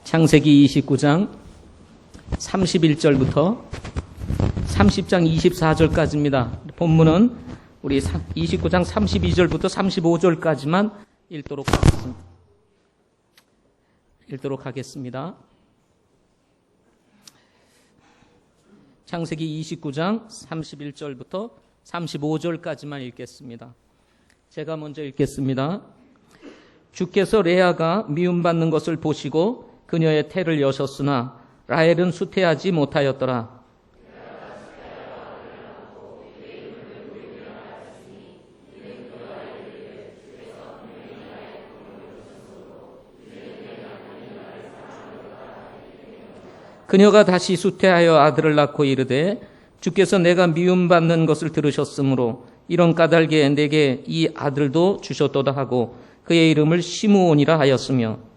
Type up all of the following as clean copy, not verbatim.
창세기 29장 31절부터 30장 24절까지입니다. 본문은 우리 29장 32절부터 35절까지만 읽도록 하겠습니다. 창세기 29장 31절부터 35절까지만 읽겠습니다. 제가 먼저 읽겠습니다. 주께서 레아가 미움받는 것을 보시고 그녀의 태를 여셨으나 라헬은 수태하지 못하였더라. 그녀가 다시 수태하여 아들을 낳고 이르되 주께서 내가 미움받는 것을 들으셨으므로 이런 까닭에 내게 이 아들도 주셨도다 하고 그의 이름을 시므온이라 하였으며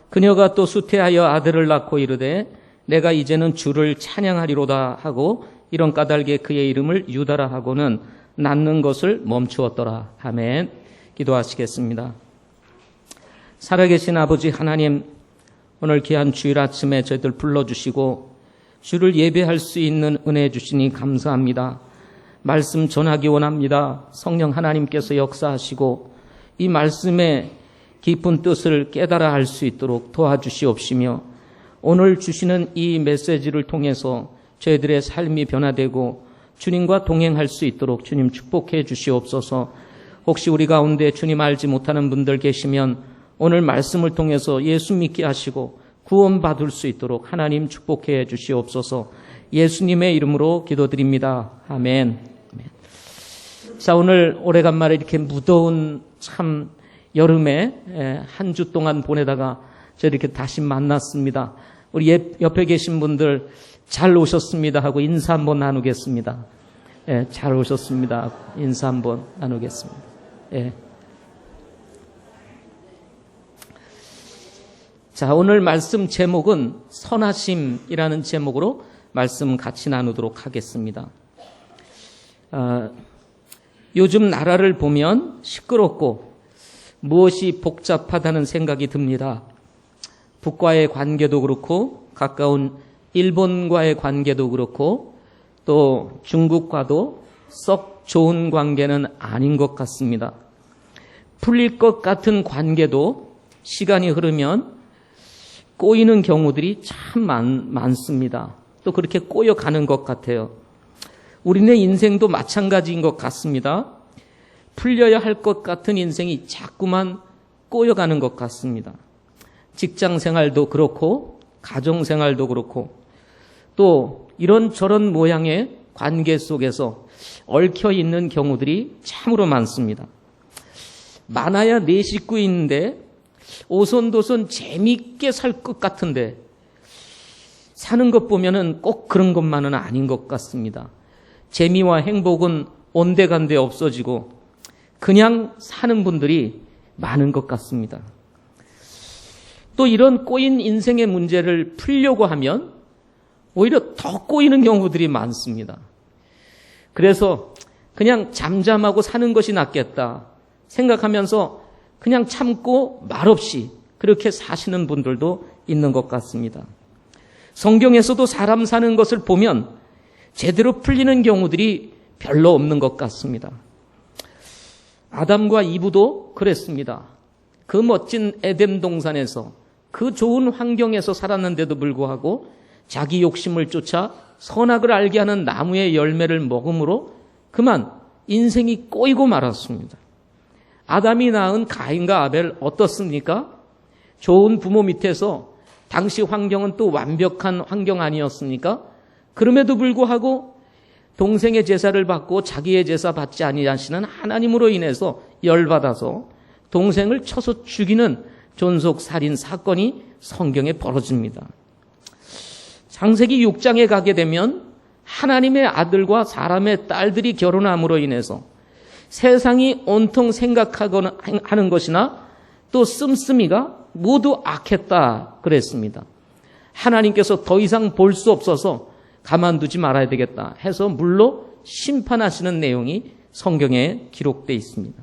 그녀가 또 수태하여 아들을 낳고 이르되 내가 이제는 주를 찬양하리로다 하고 이런 까닭에 그의 이름을 유다라 하고는 낳는 것을 멈추었더라. 아멘. 기도하시겠습니다. 살아계신 아버지 하나님, 오늘 귀한 주일 아침에 저희들 불러주시고 주를 예배할 수 있는 은혜 주시니 감사합니다. 말씀 전하기 원합니다. 성령 하나님께서 역사하시고 이 말씀의 깊은 뜻을 깨달아 알 수 있도록 도와주시옵시며 오늘 주시는 이 메시지를 통해서 저희들의 삶이 변화되고 주님과 동행할 수 있도록 주님 축복해 주시옵소서. 혹시 우리 가운데 주님 알지 못하는 분들 계시면 오늘 말씀을 통해서 예수 믿게 하시고 구원받을 수 있도록 하나님 축복해 주시옵소서. 예수님의 이름으로 기도드립니다. 아멘. 자, 오늘 오래간만에 이렇게 무더운 참 여름에 한 주 동안 보내다가 저 이렇게 다시 만났습니다. 우리 옆에 계신 분들 잘 오셨습니다 하고 인사 한번 나누겠습니다. 예, 잘 오셨습니다. 인사 한번 나누겠습니다. 예. 자, 오늘 말씀 제목은 선하심이라는 제목으로 말씀 같이 나누도록 하겠습니다. 요즘 나라를 보면 시끄럽고 무엇이 복잡하다는 생각이 듭니다. 북과의 관계도 그렇고 가까운 일본과의 관계도 그렇고 또 중국과도 썩 좋은 관계는 아닌 것 같습니다. 풀릴 것 같은 관계도 시간이 흐르면 꼬이는 경우들이 참 많습니다. 또 그렇게 꼬여가는 것 같아요. 우리네 인생도 마찬가지인 것 같습니다. 풀려야 할 것 같은 인생이 자꾸만 꼬여가는 것 같습니다. 직장 생활도 그렇고 가정 생활도 그렇고 또 이런저런 모양의 관계 속에서 얽혀 있는 경우들이 참으로 많습니다. 많아야 4 식구 있는데 오손도손 재미있게 살 것 같은데 사는 것 보면은 꼭 그런 것만은 아닌 것 같습니다. 재미와 행복은 온데간데 없어지고 그냥 사는 분들이 많은 것 같습니다. 또 이런 꼬인 인생의 문제를 풀려고 하면 오히려 더 꼬이는 경우들이 많습니다. 그래서 그냥 잠잠하고 사는 것이 낫겠다 생각하면서 그냥 참고 말없이 그렇게 사시는 분들도 있는 것 같습니다. 성경에서도 사람 사는 것을 보면 제대로 풀리는 경우들이 별로 없는 것 같습니다. 아담과 이브도 그랬습니다. 그 멋진 에덴 동산에서 그 좋은 환경에서 살았는데도 불구하고 자기 욕심을 쫓아 선악을 알게 하는 나무의 열매를 먹음으로 그만 인생이 꼬이고 말았습니다. 아담이 낳은 가인과 아벨 어떻습니까? 좋은 부모 밑에서 당시 환경은 또 완벽한 환경 아니었습니까? 그럼에도 불구하고 동생의 제사를 받고 자기의 제사 받지 아니하시는 하나님으로 인해서 열받아서 동생을 쳐서 죽이는 존속살인 사건이 성경에 벌어집니다. 창세기 6장에 가게 되면 하나님의 아들과 사람의 딸들이 결혼함으로 인해서 세상이 온통 생각하거나 하는 것이나 또 씀씀이가 모두 악했다 그랬습니다. 하나님께서 더 이상 볼 수 없어서 가만두지 말아야 되겠다 해서 물로 심판하시는 내용이 성경에 기록되어 있습니다.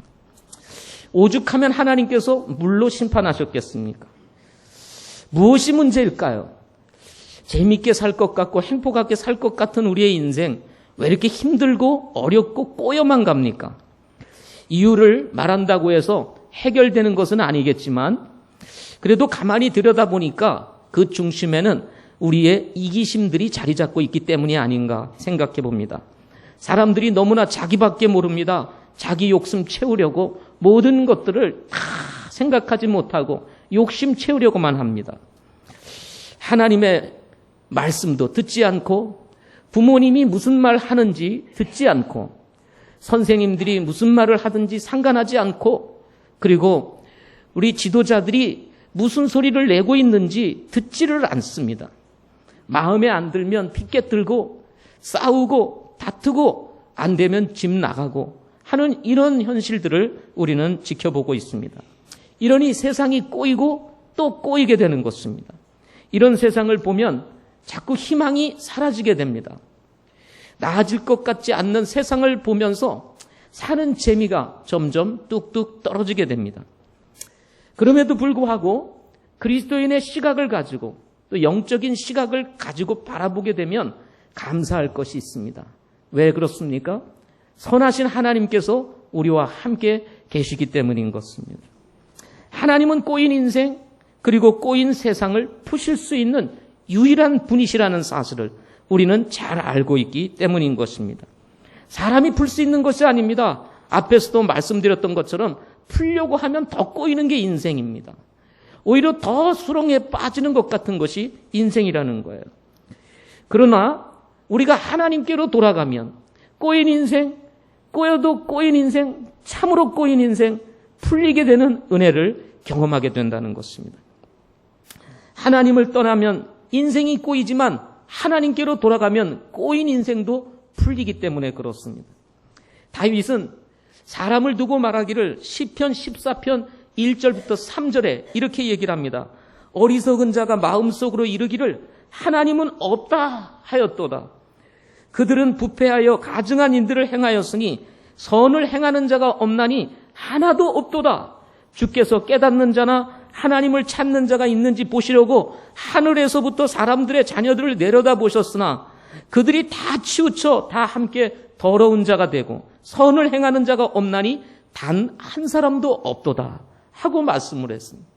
오죽하면 하나님께서 물로 심판하셨겠습니까? 무엇이 문제일까요? 재밌게 살 것 같고 행복하게 살 것 같은 우리의 인생 왜 이렇게 힘들고 어렵고 꼬여만 갑니까? 이유를 말한다고 해서 해결되는 것은 아니겠지만 그래도 가만히 들여다보니까 그 중심에는 우리의 이기심들이 자리 잡고 있기 때문이 아닌가 생각해 봅니다. 사람들이 너무나 자기밖에 모릅니다. 자기 욕심 채우려고 모든 것들을 다 생각하지 못하고 욕심 채우려고만 합니다. 하나님의 말씀도 듣지 않고 부모님이 무슨 말 하는지 듣지 않고 선생님들이 무슨 말을 하든지 상관하지 않고 그리고 우리 지도자들이 무슨 소리를 내고 있는지 듣지를 않습니다. 마음에 안 들면 피켓 들고 싸우고 다투고 안 되면 집 나가고 하는 이런 현실들을 우리는 지켜보고 있습니다. 이러니 세상이 꼬이고 또 꼬이게 되는 것입니다. 이런 세상을 보면 자꾸 희망이 사라지게 됩니다. 나아질 것 같지 않는 세상을 보면서 사는 재미가 점점 뚝뚝 떨어지게 됩니다. 그럼에도 불구하고 그리스도인의 시각을 가지고 또 영적인 시각을 가지고 바라보게 되면 감사할 것이 있습니다. 왜 그렇습니까? 선하신 하나님께서 우리와 함께 계시기 때문인 것입니다. 하나님은 꼬인 인생 그리고 꼬인 세상을 푸실 수 있는 유일한 분이시라는 사실을 우리는 잘 알고 있기 때문인 것입니다. 사람이 풀 수 있는 것이 아닙니다. 앞에서도 말씀드렸던 것처럼 풀려고 하면 더 꼬이는 게 인생입니다. 오히려 더 수렁에 빠지는 것 같은 것이 인생이라는 거예요. 그러나 우리가 하나님께로 돌아가면 꼬인 인생, 꼬여도 꼬인 인생, 참으로 꼬인 인생, 풀리게 되는 은혜를 경험하게 된다는 것입니다. 하나님을 떠나면 인생이 꼬이지만 하나님께로 돌아가면 꼬인 인생도 풀리기 때문에 그렇습니다. 다윗은 사람을 두고 말하기를 시편 14편 1절부터 3절에 이렇게 얘기를 합니다. 어리석은 자가 마음속으로 이르기를 하나님은 없다 하였도다. 그들은 부패하여 가증한 인들을 행하였으니 선을 행하는 자가 없나니 하나도 없도다. 주께서 깨닫는 자나 하나님을 찾는 자가 있는지 보시려고 하늘에서부터 사람들의 자녀들을 내려다 보셨으나 그들이 다 치우쳐 다 함께 더러운 자가 되고 선을 행하는 자가 없나니 단 한 사람도 없도다 하고 말씀을 했습니다.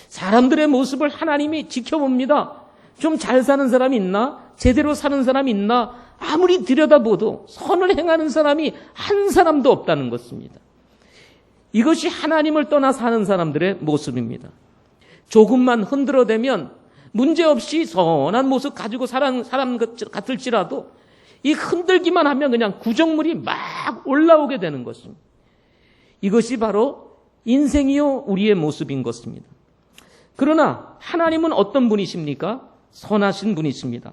사람들의 모습을 하나님이 지켜봅니다. 좀 잘 사는 사람이 있나? 제대로 사는 사람이 있나? 아무리 들여다봐도 선을 행하는 사람이 한 사람도 없다는 것입니다. 이것이 하나님을 떠나 사는 사람들의 모습입니다. 조금만 흔들어대면 문제없이 선한 모습 가지고 사는 사람 같을지라도 이 흔들기만 하면 그냥 구정물이 막 올라오게 되는 것입니다. 이것이 바로 인생이요 우리의 모습인 것입니다. 그러나 하나님은 어떤 분이십니까? 선하신 분이십니다.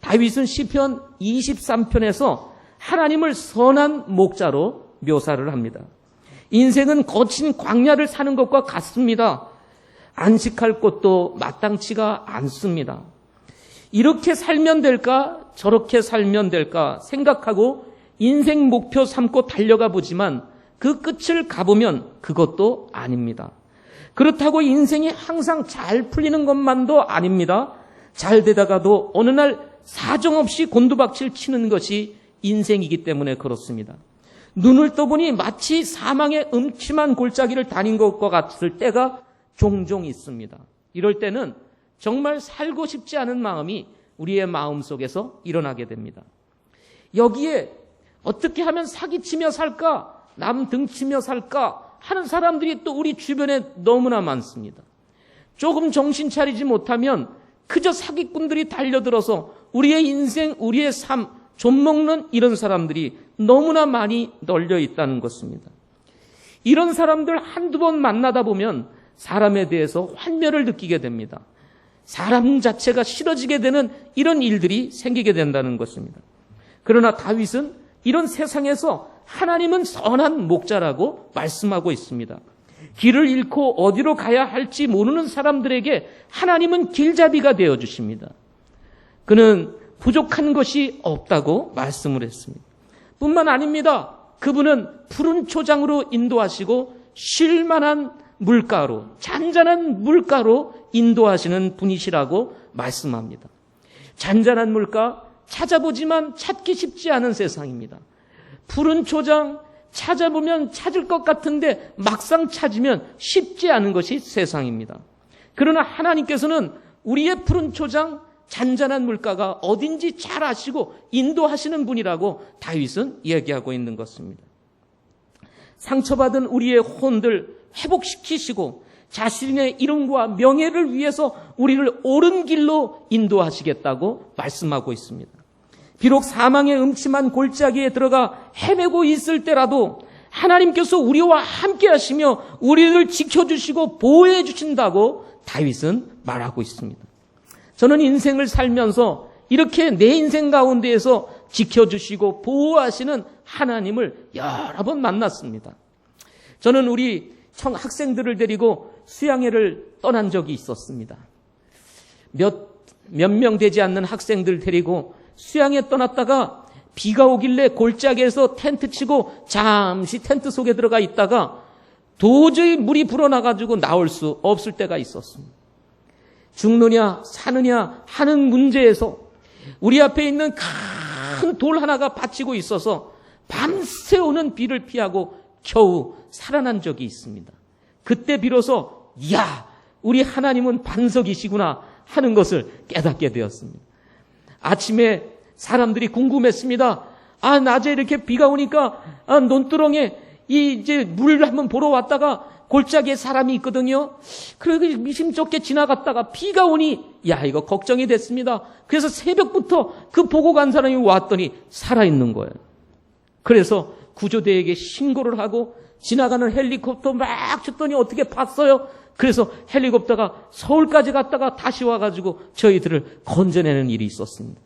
다윗은 시편 23편에서 하나님을 선한 목자로 묘사를 합니다. 인생은 거친 광야를 사는 것과 같습니다. 안식할 곳도 마땅치가 않습니다. 이렇게 살면 될까 저렇게 살면 될까 생각하고 인생 목표 삼고 달려가 보지만 그 끝을 가보면 그것도 아닙니다. 그렇다고 인생이 항상 잘 풀리는 것만도 아닙니다. 잘 되다가도 어느 날 사정없이 곤두박질 치는 것이 인생이기 때문에 그렇습니다. 눈을 떠보니 마치 사망의 음침한 골짜기를 다닌 것과 같을 때가 종종 있습니다. 이럴 때는 정말 살고 싶지 않은 마음이 우리의 마음속에서 일어나게 됩니다. 여기에 어떻게 하면 사기치며 살까? 남 등치며 살까? 하는 사람들이 또 우리 주변에 너무나 많습니다. 조금 정신 차리지 못하면 그저 사기꾼들이 달려들어서 우리의 인생, 우리의 삶, 좀먹는 이런 사람들이 너무나 많이 널려 있다는 것입니다. 이런 사람들 한두 번 만나다 보면 사람에 대해서 환멸을 느끼게 됩니다. 사람 자체가 싫어지게 되는 이런 일들이 생기게 된다는 것입니다. 그러나 다윗은 이런 세상에서 하나님은 선한 목자라고 말씀하고 있습니다. 길을 잃고 어디로 가야 할지 모르는 사람들에게 하나님은 길잡이가 되어주십니다. 그는 부족한 것이 없다고 말씀을 했습니다. 뿐만 아닙니다. 그분은 푸른 초장으로 인도하시고 쉴만한 물가로, 잔잔한 물가로 인도하시는 분이시라고 말씀합니다. 잔잔한 물가, 찾아보지만 찾기 쉽지 않은 세상입니다. 푸른 초장, 찾아보면 찾을 것 같은데 막상 찾으면 쉽지 않은 것이 세상입니다. 그러나 하나님께서는 우리의 푸른 초장, 잔잔한 물가가 어딘지 잘 아시고 인도하시는 분이라고 다윗은 얘기하고 있는 것입니다. 상처받은 우리의 혼들 회복시키시고 자신의 이름과 명예를 위해서 우리를 옳은 길로 인도하시겠다고 말씀하고 있습니다. 비록 사망의 음침한 골짜기에 들어가 헤매고 있을 때라도 하나님께서 우리와 함께 하시며 우리를 지켜주시고 보호해 주신다고 다윗은 말하고 있습니다. 저는 인생을 살면서 이렇게 내 인생 가운데에서 지켜주시고 보호하시는 하나님을 여러 번 만났습니다. 저는 우리 학생들을 데리고 수양회를 떠난 적이 있었습니다. 몇 명 되지 않는 학생들 데리고 수양에 떠났다가 비가 오길래 골짜기에서 텐트 치고 잠시 텐트 속에 들어가 있다가 도저히 물이 불어나가지고 나올 수 없을 때가 있었습니다. 죽느냐 사느냐 하는 문제에서 우리 앞에 있는 큰 돌 하나가 받치고 있어서 밤새 오는 비를 피하고 겨우 살아난 적이 있습니다. 그때 비로소 이야, 우리 하나님은 반석이시구나 하는 것을 깨닫게 되었습니다. 아침에 사람들이 궁금했습니다. 낮에 이렇게 비가 오니까 논두렁에 이제 물 한번 보러 왔다가 골짜기에 사람이 있거든요. 그래서 미심쩍게 지나갔다가 비가 오니 야, 이거 걱정이 됐습니다. 그래서 새벽부터 그 보고 간 사람이 왔더니 살아있는 거예요. 그래서 구조대에게 신고를 하고 지나가는 헬리콥터 막 쳤더니 어떻게 봤어요? 그래서 헬리콥터가 서울까지 갔다가 다시 와가지고 저희들을 건져내는 일이 있었습니다.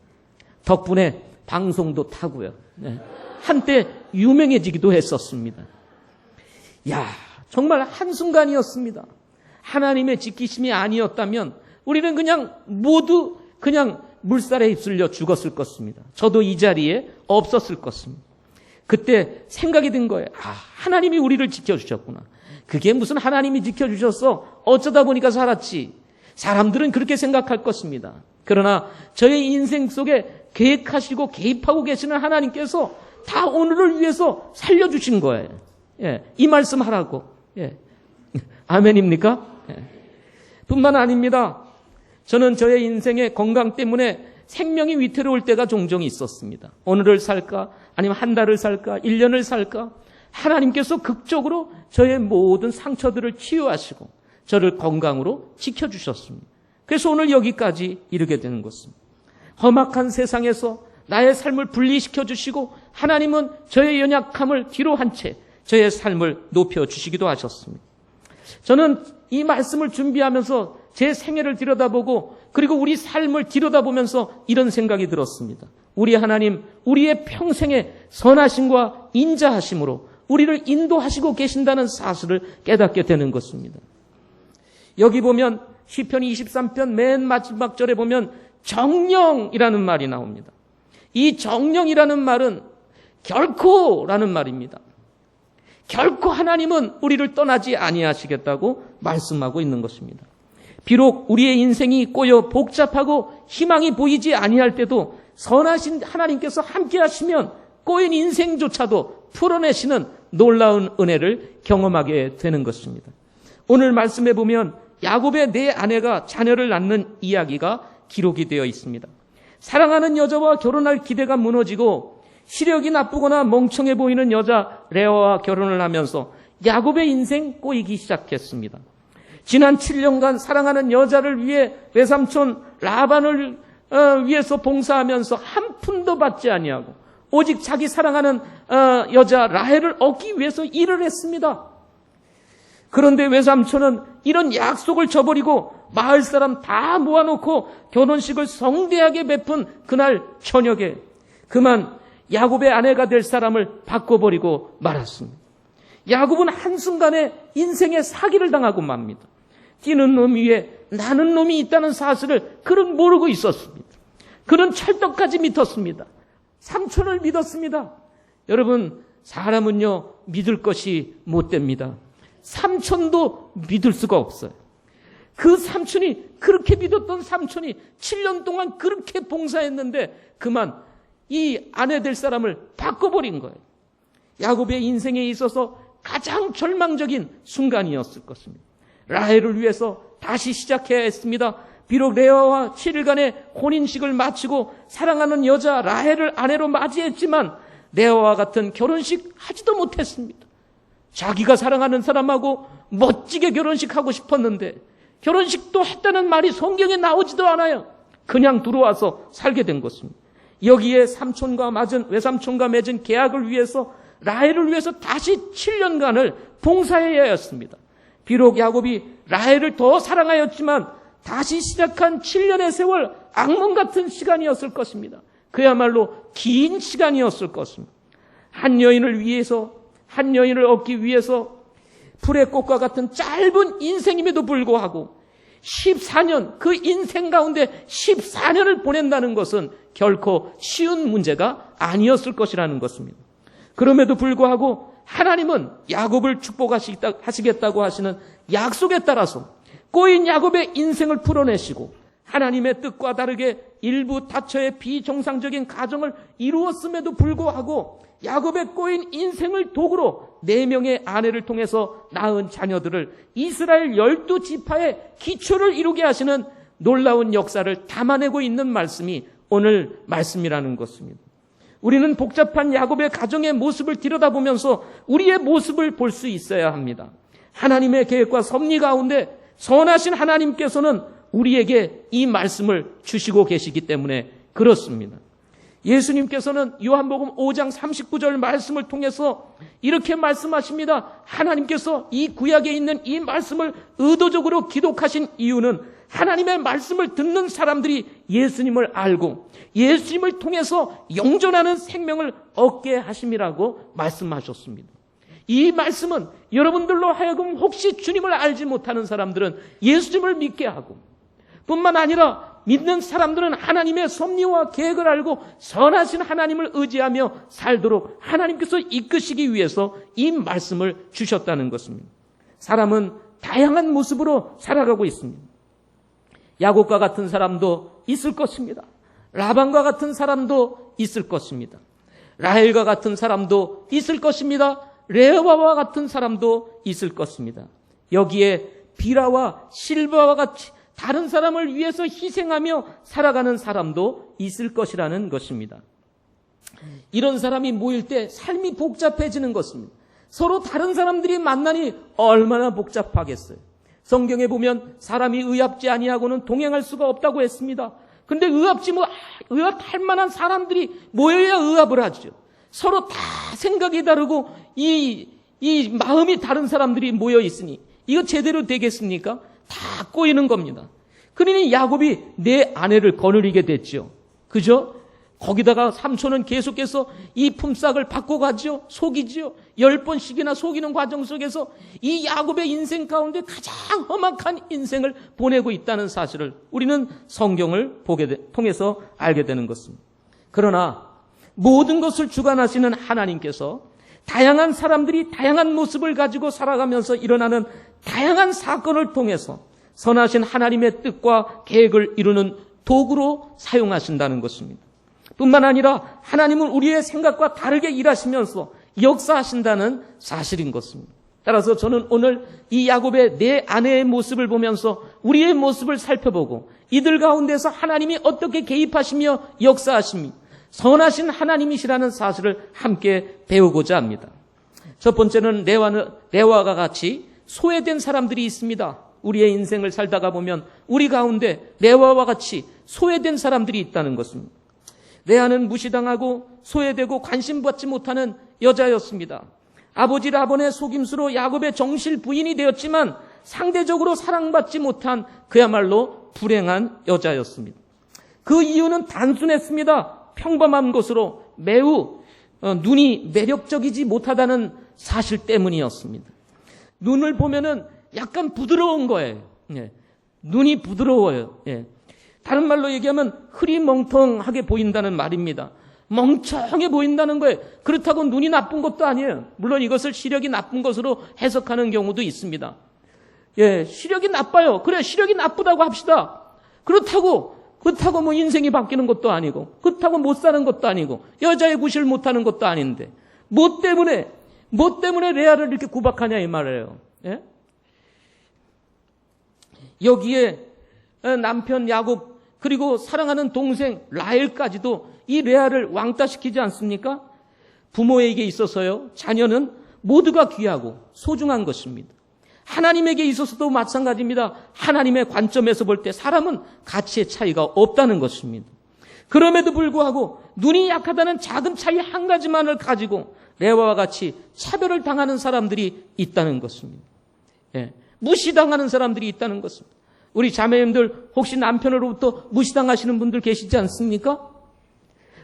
덕분에 방송도 타고요. 네. 한때 유명해지기도 했었습니다. 야, 정말 한순간이었습니다. 하나님의 지키심이 아니었다면 우리는 그냥 모두 그냥 물살에 휩쓸려 죽었을 것입니다. 저도 이 자리에 없었을 것입니다. 그때 생각이 든 거예요. 하나님이 우리를 지켜주셨구나. 그게 무슨 하나님이 지켜주셨어? 어쩌다 보니까 살았지. 사람들은 그렇게 생각할 것입니다. 그러나 저의 인생 속에 계획하시고 개입하고 계시는 하나님께서 다 오늘을 위해서 살려주신 거예요. 예, 이 말씀 하라고. 예. 아멘입니까? 예. 뿐만 아닙니다. 저는 저의 인생의 건강 때문에 생명이 위태로울 때가 종종 있었습니다. 오늘을 살까? 아니면 한 달을 살까? 1년을 살까? 하나님께서 극적으로 저의 모든 상처들을 치유하시고 저를 건강으로 지켜주셨습니다. 그래서 오늘 여기까지 이르게 되는 것입니다. 험악한 세상에서 나의 삶을 분리시켜 주시고 하나님은 저의 연약함을 뒤로 한 채 저의 삶을 높여주시기도 하셨습니다. 저는 이 말씀을 준비하면서 제 생애를 들여다보고 그리고 우리 삶을 들여다보면서 이런 생각이 들었습니다. 우리 하나님, 우리의 평생의 선하심과 인자하심으로 우리를 인도하시고 계신다는 사실을 깨닫게 되는 것입니다. 여기 보면 시편 23편 맨 마지막 절에 보면 정령이라는 말이 나옵니다. 이 정령이라는 말은 결코라는 말입니다. 결코 하나님은 우리를 떠나지 아니하시겠다고 말씀하고 있는 것입니다. 비록 우리의 인생이 꼬여 복잡하고 희망이 보이지 아니할 때도 선하신 하나님께서 함께 하시면 꼬인 인생조차도 풀어내시는 놀라운 은혜를 경험하게 되는 것입니다. 오늘 말씀해 보면 야곱의 네 아내가 자녀를 낳는 이야기가 기록이 되어 있습니다. 사랑하는 여자와 결혼할 기대가 무너지고 시력이 나쁘거나 멍청해 보이는 여자 레아와 결혼을 하면서 야곱의 인생 꼬이기 시작했습니다. 지난 7년간 사랑하는 여자를 위해 외삼촌 라반을 위해서 봉사하면서 한 푼도 받지 아니하고 오직 자기 사랑하는 여자 라헬을 얻기 위해서 일을 했습니다. 그런데 외삼촌은 이런 약속을 저버리고 마을 사람 다 모아놓고 결혼식을 성대하게 베푼 그날 저녁에 그만 야곱의 아내가 될 사람을 바꿔버리고 말았습니다. 야곱은 한순간에 인생의 사기를 당하고 맙니다. 뛰는 놈 위에 나는 놈이 있다는 사실을 그는 모르고 있었습니다. 그는 찰떡까지 믿었습니다. 삼촌을 믿었습니다. 여러분, 사람은요, 믿을 것이 못 됩니다. 삼촌도 믿을 수가 없어요. 그 삼촌이, 그렇게 믿었던 삼촌이 7년 동안 그렇게 봉사했는데 그만 이 아내 될 사람을 바꿔버린 거예요. 야곱의 인생에 있어서 가장 절망적인 순간이었을 것입니다. 라헬을 위해서 다시 시작해야 했습니다. 비록 레아와 7일간의 혼인식을 마치고 사랑하는 여자 라헬을 아내로 맞이했지만 레아와 같은 결혼식 하지도 못했습니다. 자기가 사랑하는 사람하고 멋지게 결혼식하고 싶었는데 결혼식도 했다는 말이 성경에 나오지도 않아요. 그냥 들어와서 살게 된 것입니다. 여기에 외삼촌과 맺은 계약을 위해서 라헬을 위해서 다시 7년간을 봉사해야 했습니다. 비록 야곱이 라헬을 더 사랑하였지만 다시 시작한 7년의 세월, 악몽 같은 시간이었을 것입니다. 그야말로 긴 시간이었을 것입니다. 한 여인을 얻기 위해서 풀의 꽃과 같은 짧은 인생임에도 불구하고 14년, 그 인생 가운데 14년을 보낸다는 것은 결코 쉬운 문제가 아니었을 것이라는 것입니다. 그럼에도 불구하고 하나님은 야곱을 축복하시겠다고 하시는 약속에 따라서 꼬인 야곱의 인생을 풀어내시고 하나님의 뜻과 다르게 일부 다처의 비정상적인 가정을 이루었음에도 불구하고 야곱의 꼬인 인생을 도구로 4명의 아내를 통해서 낳은 자녀들을 이스라엘 12지파의 기초를 이루게 하시는 놀라운 역사를 담아내고 있는 말씀이 오늘 말씀이라는 것입니다. 우리는 복잡한 야곱의 가정의 모습을 들여다보면서 우리의 모습을 볼 수 있어야 합니다. 하나님의 계획과 섭리 가운데 선하신 하나님께서는 우리에게 이 말씀을 주시고 계시기 때문에 그렇습니다. 예수님께서는 요한복음 5장 39절 말씀을 통해서 이렇게 말씀하십니다. 하나님께서 이 구약에 있는 이 말씀을 의도적으로 기록하신 이유는 하나님의 말씀을 듣는 사람들이 예수님을 알고 예수님을 통해서 영존하는 생명을 얻게 하심이라고 말씀하셨습니다. 이 말씀은 여러분들로 하여금 혹시 주님을 알지 못하는 사람들은 예수님을 믿게 하고 뿐만 아니라 믿는 사람들은 하나님의 섭리와 계획을 알고 선하신 하나님을 의지하며 살도록 하나님께서 이끄시기 위해서 이 말씀을 주셨다는 것입니다. 사람은 다양한 모습으로 살아가고 있습니다. 야곱과 같은 사람도 있을 것입니다. 라반과 같은 사람도 있을 것입니다. 라헬과 같은 사람도 있을 것입니다. 레아와 같은 사람도 있을 것입니다. 여기에 비라와 실바와 같이 다른 사람을 위해서 희생하며 살아가는 사람도 있을 것이라는 것입니다. 이런 사람이 모일 때 삶이 복잡해지는 것입니다. 서로 다른 사람들이 만나니 얼마나 복잡하겠어요. 성경에 보면 사람이 의합지 아니하고는 동행할 수가 없다고 했습니다. 근데 의합할 만한 사람들이 모여야 의합을 하죠. 서로 다 생각이 다르고 이 마음이 다른 사람들이 모여 있으니 이거 제대로 되겠습니까? 다 꼬이는 겁니다. 그러니 야곱이 내 아내를 거느리게 됐죠. 그죠? 거기다가 삼촌은 계속해서 이 품삯을 받고 가죠. 속이죠. 10번씩이나 속이는 과정 속에서 이 야곱의 인생 가운데 가장 험악한 인생을 보내고 있다는 사실을 우리는 성경을 통해서 알게 되는 것입니다. 그러나 모든 것을 주관하시는 하나님께서 다양한 사람들이 다양한 모습을 가지고 살아가면서 일어나는 다양한 사건을 통해서 선하신 하나님의 뜻과 계획을 이루는 도구로 사용하신다는 것입니다. 뿐만 아니라 하나님은 우리의 생각과 다르게 일하시면서 역사하신다는 사실인 것입니다. 따라서 저는 오늘 이 야곱의 내 아내의 모습을 보면서 우리의 모습을 살펴보고 이들 가운데서 하나님이 어떻게 개입하시며 역사하시며 선하신 하나님이시라는 사실을 함께 배우고자 합니다. 첫 번째는 레아와 같이 소외된 사람들이 있습니다. 우리의 인생을 살다가 보면 우리 가운데 레아와 같이 소외된 사람들이 있다는 것입니다. 레아는 무시당하고 소외되고 관심받지 못하는 여자였습니다. 아버지 라반의 속임수로 야곱의 정실 부인이 되었지만 상대적으로 사랑받지 못한 그야말로 불행한 여자였습니다. 그 이유는 단순했습니다. 평범한 것으로 매우 눈이 매력적이지 못하다는 사실 때문이었습니다. 눈을 보면은 약간 부드러운 거예요. 예. 눈이 부드러워요. 예. 다른 말로 얘기하면 흐리멍텅하게 보인다는 말입니다. 멍청해 보인다는 거예요. 그렇다고 눈이 나쁜 것도 아니에요. 물론 이것을 시력이 나쁜 것으로 해석하는 경우도 있습니다. 예, 시력이 나빠요. 그래, 시력이 나쁘다고 합시다. 그렇다고 뭐 인생이 바뀌는 것도 아니고, 그렇다고 못 사는 것도 아니고, 여자의 구실 못하는 것도 아닌데, 뭐 때문에 레아를 이렇게 구박하냐 이 말이에요. 예? 여기에 남편 야곱 그리고 사랑하는 동생 라헬까지도 이 레아를 왕따시키지 않습니까? 부모에게 있어서요, 자녀는 모두가 귀하고 소중한 것입니다. 하나님에게 있어서도 마찬가지입니다. 하나님의 관점에서 볼 때 사람은 가치의 차이가 없다는 것입니다. 그럼에도 불구하고 눈이 약하다는 작은 차이 한 가지만을 가지고 레아와 같이 차별을 당하는 사람들이 있다는 것입니다. 예, 무시당하는 사람들이 있다는 것입니다. 우리 자매님들 혹시 남편으로부터 무시당하시는 분들 계시지 않습니까?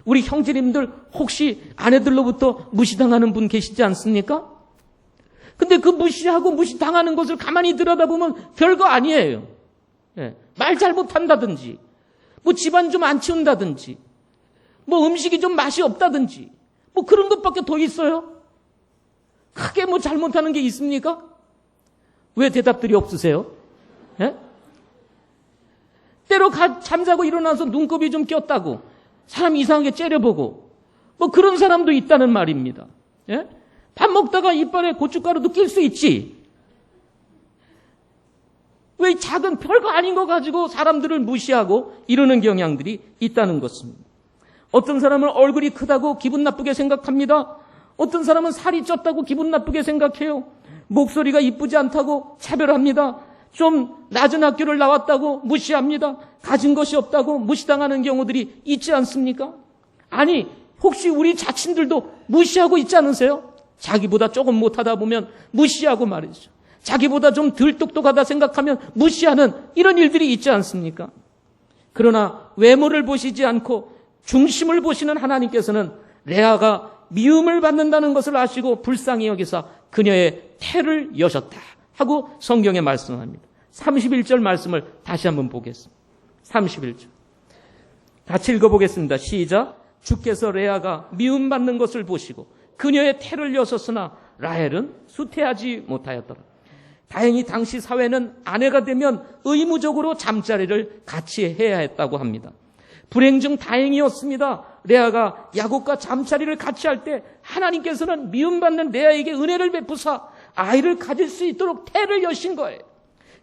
우리 형제님들 혹시 아내들로부터 무시당하는 분 계시지 않습니까? 근데 그 무시하고 무시당하는 것을 가만히 들여다보면 별거 아니에요. 예, 말 잘못한다든지, 뭐 집안 좀 안 치운다든지, 뭐 음식이 좀 맛이 없다든지, 뭐 그런 것밖에 더 있어요? 크게 뭐 잘못하는 게 있습니까? 왜 대답들이 없으세요? 예? 때로 잠자고 일어나서 눈곱이 좀 꼈다고 사람 이상하게 째려보고 뭐 그런 사람도 있다는 말입니다. 예? 밥 먹다가 이빨에 고춧가루도 낄 수 있지. 왜 작은 별거 아닌 거 가지고 사람들을 무시하고 이러는 경향들이 있다는 것입니다. 어떤 사람은 얼굴이 크다고 기분 나쁘게 생각합니다. 어떤 사람은 살이 쪘다고 기분 나쁘게 생각해요. 목소리가 이쁘지 않다고 차별합니다. 좀 낮은 학교를 나왔다고 무시합니다. 가진 것이 없다고 무시당하는 경우들이 있지 않습니까? 아니, 혹시 우리 자친들도 무시하고 있지 않으세요? 자기보다 조금 못하다 보면 무시하고 말이죠. 자기보다 좀 덜 똑똑하다 생각하면 무시하는 이런 일들이 있지 않습니까? 그러나 외모를 보시지 않고 중심을 보시는 하나님께서는 레아가 미움을 받는다는 것을 아시고 불쌍히 여기사 그녀의 태를 여셨다 하고 성경에 말씀합니다. 31절 말씀을 다시 한번 보겠습니다. 31절. 같이 읽어보겠습니다. 시작. 주께서 레아가 미움받는 것을 보시고 그녀의 태를 여셨으나 라헬은 수태하지 못하였더라. 다행히 당시 사회는 아내가 되면 의무적으로 잠자리를 같이 해야 했다고 합니다. 불행 중 다행이었습니다. 레아가 야곱과 잠자리를 같이 할 때 하나님께서는 미움받는 레아에게 은혜를 베푸사 아이를 가질 수 있도록 태를 여신 거예요.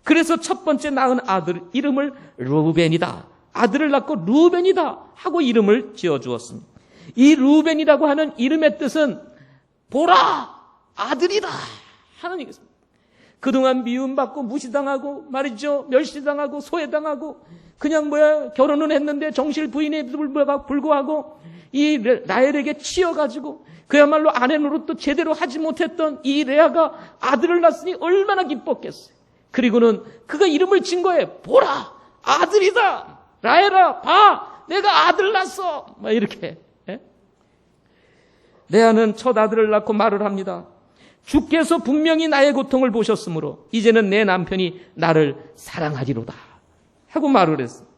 그래서 첫 번째 낳은 아들 이름을 루벤이다. 아들을 낳고 루벤이다 하고 이름을 지어주었습니다. 이 루벤이라고 하는 이름의 뜻은 보라 아들이다 하는 얘기입니다. 그동안 미움받고 무시당하고 말이죠. 멸시당하고 소외당하고 그냥 결혼은 했는데 정실 부인에 불구하고 이 라헬에게 치여가지고 그야말로 아내 노릇도 제대로 하지 못했던 이 레아가 아들을 낳았으니 얼마나 기뻤겠어요. 그리고는 그가 이름을 진 거예요. 보라 아들이다. 라헬아 봐 내가 아들 낳았어. 막 이렇게. 예? 레아는 첫 아들을 낳고 말을 합니다. 주께서 분명히 나의 고통을 보셨으므로 이제는 내 남편이 나를 사랑하리로다 하고 말을 했습니다.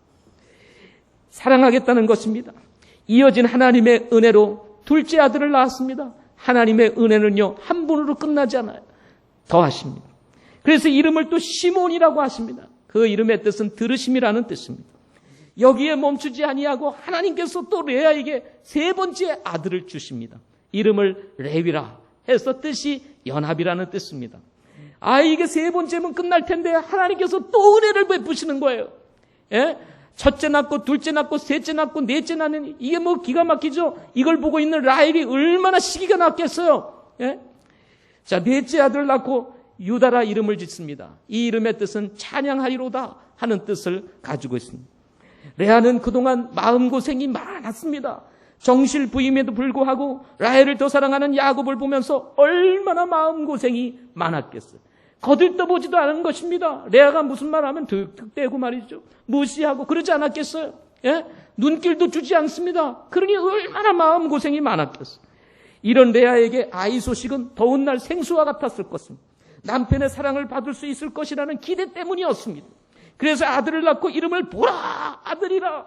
사랑하겠다는 것입니다. 이어진 하나님의 은혜로 둘째 아들을 낳았습니다. 하나님의 은혜는요 한 분으로 끝나지 않아요. 더하십니다. 그래서 이름을 또 시몬이라고 하십니다. 그 이름의 뜻은 들으심이라는 뜻입니다. 여기에 멈추지 아니하고 하나님께서 또 레아에게 세 번째 아들을 주십니다. 이름을 레위라 해서 뜻이 연합이라는 뜻입니다. 이게 세 번째면 끝날 텐데 하나님께서 또 은혜를 베푸시는 거예요. 예? 첫째 낳고 둘째 낳고 셋째 낳고 넷째 낳는 이게 뭐 기가 막히죠. 이걸 보고 있는 라헬이 얼마나 시기가 났겠어요. 예? 자, 넷째 아들을 낳고 유다라 이름을 짓습니다. 이 이름의 뜻은 찬양하리로다 하는 뜻을 가지고 있습니다. 레아는 그동안 마음고생이 많았습니다. 정실부임에도 불구하고 라헬을 더 사랑하는 야곱을 보면서 얼마나 마음고생이 많았겠어요. 거들떠보지도 않은 것입니다. 레아가 무슨 말하면 득득대고 말이죠. 무시하고 그러지 않았겠어요. 예? 눈길도 주지 않습니다. 그러니 얼마나 마음고생이 많았겠어요. 이런 레아에게 아이 소식은 더운 날 생수와 같았을 것입니다. 남편의 사랑을 받을 수 있을 것이라는 기대 때문이었습니다. 그래서 아들을 낳고 이름을 보라 아들이라.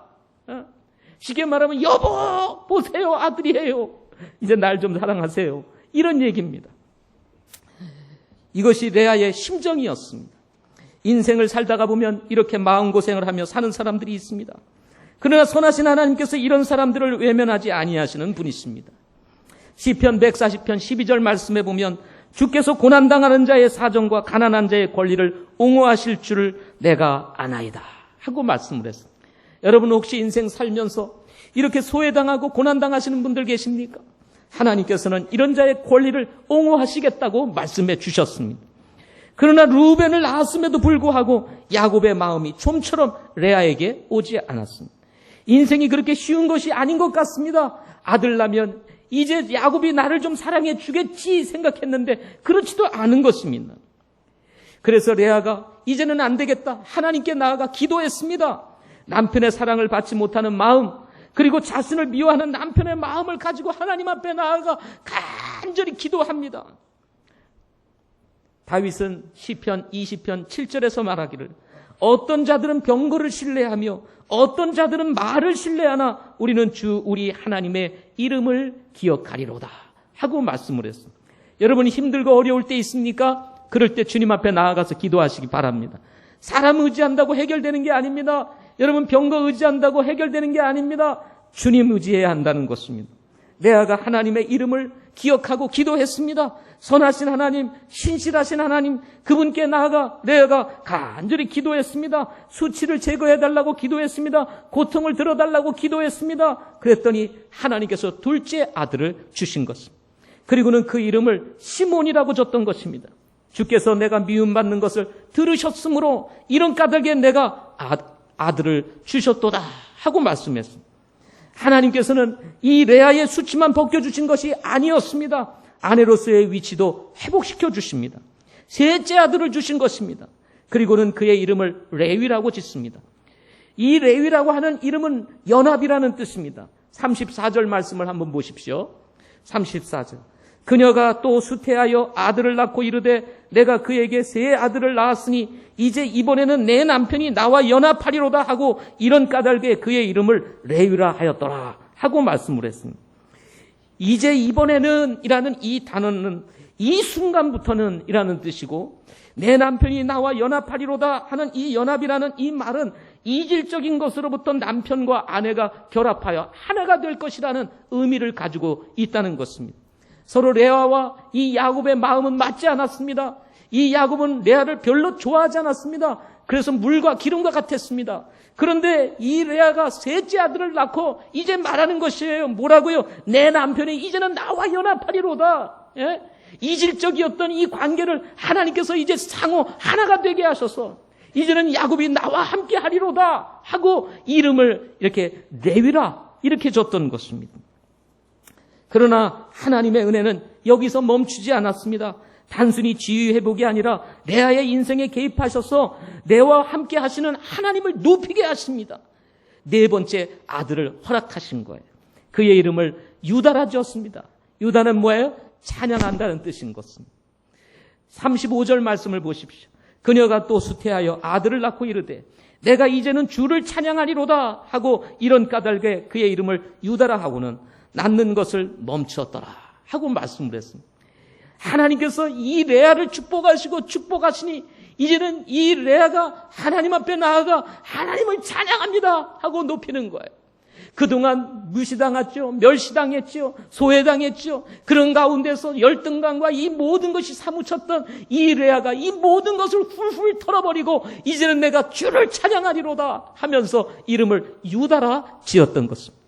쉽게 말하면 여보 보세요 아들이에요. 이제 날 좀 사랑하세요. 이런 얘기입니다. 이것이 레아의 심정이었습니다. 인생을 살다가 보면 이렇게 마음고생을 하며 사는 사람들이 있습니다. 그러나 선하신 하나님께서 이런 사람들을 외면하지 아니하시는 분이십니다. 시편 140편 12절 말씀에 보면 주께서 고난당하는 자의 사정과 가난한 자의 권리를 옹호하실 줄을 내가 아나이다 하고 말씀을 했습니다. 여러분 혹시 인생 살면서 이렇게 소외당하고 고난당하시는 분들 계십니까? 하나님께서는 이런 자의 권리를 옹호하시겠다고 말씀해 주셨습니다. 그러나 루벤을 낳았음에도 불구하고 야곱의 마음이 좀처럼 레아에게 오지 않았습니다. 인생이 그렇게 쉬운 것이 아닌 것 같습니다. 아들 낳으면 이제 야곱이 나를 좀 사랑해 주겠지 생각했는데 그렇지도 않은 것입니다. 그래서 레아가 이제는 안 되겠다. 하나님께 나아가 기도했습니다. 남편의 사랑을 받지 못하는 마음, 그리고 자신을 미워하는 남편의 마음을 가지고 하나님 앞에 나아가 간절히 기도합니다. 다윗은 시편 20편 7절에서 말하기를 어떤 자들은 병거를 신뢰하며 어떤 자들은 말을 신뢰하나 우리는 주 우리 하나님의 이름을 기억하리로다 하고 말씀을 했습니다. 여러분 힘들고 어려울 때 있습니까? 그럴 때 주님 앞에 나아가서 기도하시기 바랍니다. 사람 의지한다고 해결되는 게 아닙니다. 여러분 병거 의지한다고 해결되는 게 아닙니다. 주님 의지해야 한다는 것입니다. 레아가 하나님의 이름을 기억하고 기도했습니다. 선하신 하나님, 신실하신 하나님, 그분께 나아가 레아가 간절히 기도했습니다. 수치를 제거해달라고 기도했습니다. 고통을 들어달라고 기도했습니다. 그랬더니 하나님께서 둘째 아들을 주신 것입니다. 그리고는 그 이름을 시몬이라고 줬던 것입니다. 주께서 내가 미움받는 것을 들으셨으므로 이런 까닭에 내가 아들을 주셨도다 하고 말씀했습니다. 하나님께서는 이 레아의 수치만 벗겨주신 것이 아니었습니다. 아내로서의 위치도 회복시켜 주십니다. 셋째 아들을 주신 것입니다. 그리고는 그의 이름을 레위라고 짓습니다. 이 레위라고 하는 이름은 연합이라는 뜻입니다. 34절 말씀을 한번 보십시오. 34절. 그녀가 또 수태하여 아들을 낳고 이르되 내가 그에게 세 아들을 낳았으니 이제 이번에는 내 남편이 나와 연합하리로다 하고 이런 까닭에 그의 이름을 레위라 하였더라 하고 말씀을 했습니다. 이제 이번에는 이라는 이 단어는 이 순간부터는 이라는 뜻이고 내 남편이 나와 연합하리로다 하는 이 연합이라는 이 말은 이질적인 것으로부터 남편과 아내가 결합하여 하나가 될 것이라는 의미를 가지고 있다는 것입니다. 서로 레아와 이 야곱의 마음은 맞지 않았습니다. 이 야곱은 레아를 별로 좋아하지 않았습니다. 그래서 물과 기름과 같았습니다. 그런데 이 레아가 셋째 아들을 낳고 이제 말하는 것이에요. 뭐라고요? 내 남편이 이제는 나와 연합하리로다. 예? 이질적이었던 이 관계를 하나님께서 이제 상호 하나가 되게 하셔서 이제는 야곱이 나와 함께 하리로다 하고 이름을 이렇게 레위라 이렇게 줬던 것입니다. 그러나 하나님의 은혜는 여기서 멈추지 않았습니다. 단순히 지위 회복이 아니라 레아의 인생에 개입하셔서 레아와 함께 하시는 하나님을 높이게 하십니다. 네 번째 아들을 허락하신 거예요. 그의 이름을 유다라 지었습니다. 유다는 뭐예요? 찬양한다는 뜻인 것입니다. 35절 말씀을 보십시오. 그녀가 또 수태하여 아들을 낳고 이르되 내가 이제는 주를 찬양하리로다 하고 이런 까닭에 그의 이름을 유다라 하고는 낳는 것을 멈추었더라 하고 말씀을 했습니다. 하나님께서 이 레아를 축복하시니 이제는 이 레아가 하나님 앞에 나아가 하나님을 찬양합니다 하고 높이는 거예요. 그동안 무시당했죠. 멸시당했죠. 소외당했죠. 그런 가운데서 열등감과 이 모든 것이 사무쳤던 이 레아가 이 모든 것을 훌훌 털어버리고 이제는 내가 주를 찬양하리로다 하면서 이름을 유다라 지었던 것입니다.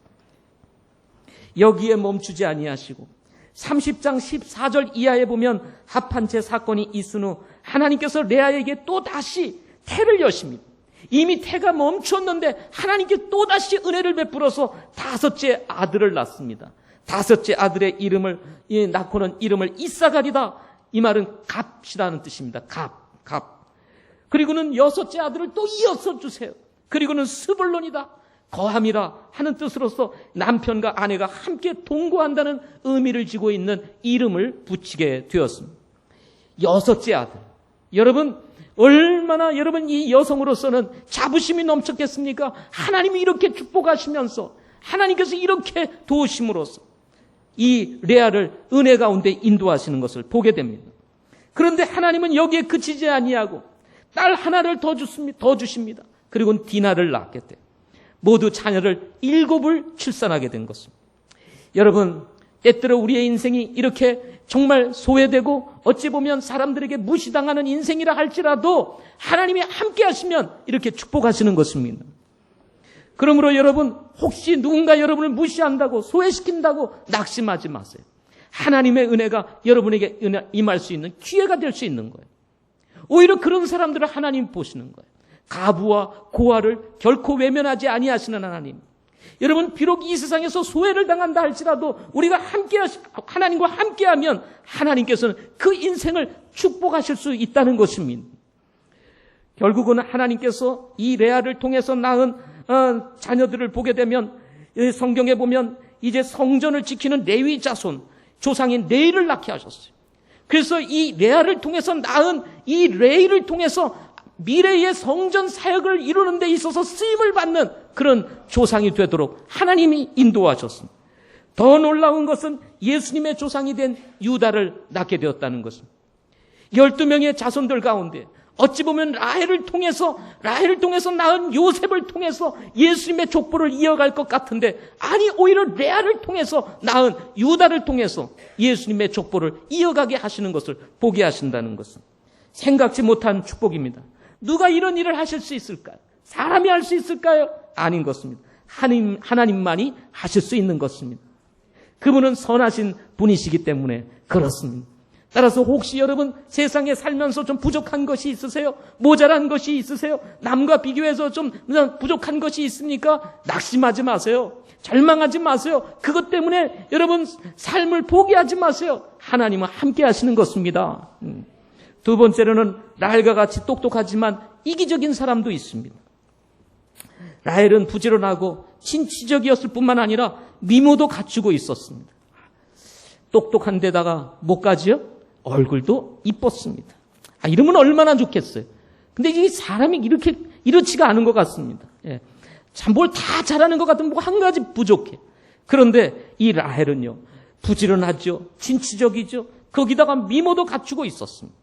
여기에 멈추지 아니하시고 30장 14절 이하에 보면 합한채 사건이 있은 후 하나님께서 레아에게 또 다시 태를 여십니다. 이미 태가 멈췄는데 하나님께 또 다시 은혜를 베풀어서 다섯째 아들을 낳습니다. 다섯째 아들의 이름을 낳고는 이름을 이사가리다. 이 말은 값이라는 뜻입니다. 값. 그리고는 여섯째 아들을 또 이어서 주세요. 그리고는 스불론이다. 거함이라 하는 뜻으로서 남편과 아내가 함께 동거한다는 의미를 지고 있는 이름을 붙이게 되었습니다. 여섯째 아들. 여러분, 얼마나 여러분 이 여성으로서는 자부심이 넘쳤겠습니까? 하나님이 이렇게 축복하시면서 하나님께서 이렇게 도우심으로써 이 레아를 은혜 가운데 인도하시는 것을 보게 됩니다. 그런데 하나님은 여기에 그치지 아니하고 딸 하나를 더 주십니다. 그리고 디나를 낳게 돼요. 모두 자녀를 7을 출산하게 된 것입니다. 여러분, 때때로 우리의 인생이 이렇게 정말 소외되고 어찌 보면 사람들에게 무시당하는 인생이라 할지라도 하나님이 함께 하시면 이렇게 축복하시는 것입니다. 그러므로 여러분, 혹시 누군가 여러분을 무시한다고 소외시킨다고 낙심하지 마세요. 하나님의 은혜가 여러분에게 임할 수 있는 기회가 될 수 있는 거예요. 오히려 그런 사람들을 하나님 보시는 거예요. 가부와 고아를 결코 외면하지 아니하시는 하나님. 여러분, 비록 이 세상에서 소외를 당한다 할지라도 우리가 하나님과 함께하면 하나님께서는 그 인생을 축복하실 수 있다는 것입니다. 결국은 하나님께서 이 레아를 통해서 낳은 자녀들을 보게 되면 성경에 보면 이제 성전을 지키는 레위 자손, 조상인 레이를 낳게 하셨어요. 그래서 이 레아를 통해서 낳은 이 레이를 통해서 미래의 성전 사역을 이루는 데 있어서 쓰임을 받는 그런 조상이 되도록 하나님이 인도하셨습니다. 더 놀라운 것은 예수님의 조상이 된 유다를 낳게 되었다는 것입니다. 12명의 자손들 가운데 어찌 보면 라헬을 통해서 낳은 요셉을 통해서 예수님의 족보를 이어갈 것 같은데, 아니 오히려 레아를 통해서 낳은 유다를 통해서 예수님의 족보를 이어가게 하시는 것을 보게 하신다는 것은 생각지 못한 축복입니다. 누가 이런 일을 하실 수 있을까요? 사람이 할 수 있을까요? 아닌 것입니다. 하나님만이 하실 수 있는 것입니다. 그분은 선하신 분이시기 때문에 그렇습니다. 따라서 혹시 여러분 세상에 살면서 좀 부족한 것이 있으세요? 모자란 것이 있으세요? 남과 비교해서 좀 부족한 것이 있습니까? 낙심하지 마세요. 절망하지 마세요. 그것 때문에 여러분 삶을 포기하지 마세요. 하나님은 함께 하시는 것입니다. 두 번째로는 라헬과 같이 똑똑하지만 이기적인 사람도 있습니다. 라헬은 부지런하고 친치적이었을 뿐만 아니라 미모도 갖추고 있었습니다. 똑똑한 데다가 뭐까지요? 얼굴도 이뻤습니다. 이러면 얼마나 좋겠어요. 근데 이 사람이 이렇지가 않은 것 같습니다. 예. 참 뭘 다 잘하는 것 같으면 뭐 한 가지 부족해. 그런데 이 라헬은요, 부지런하죠. 친치적이죠. 거기다가 미모도 갖추고 있었습니다.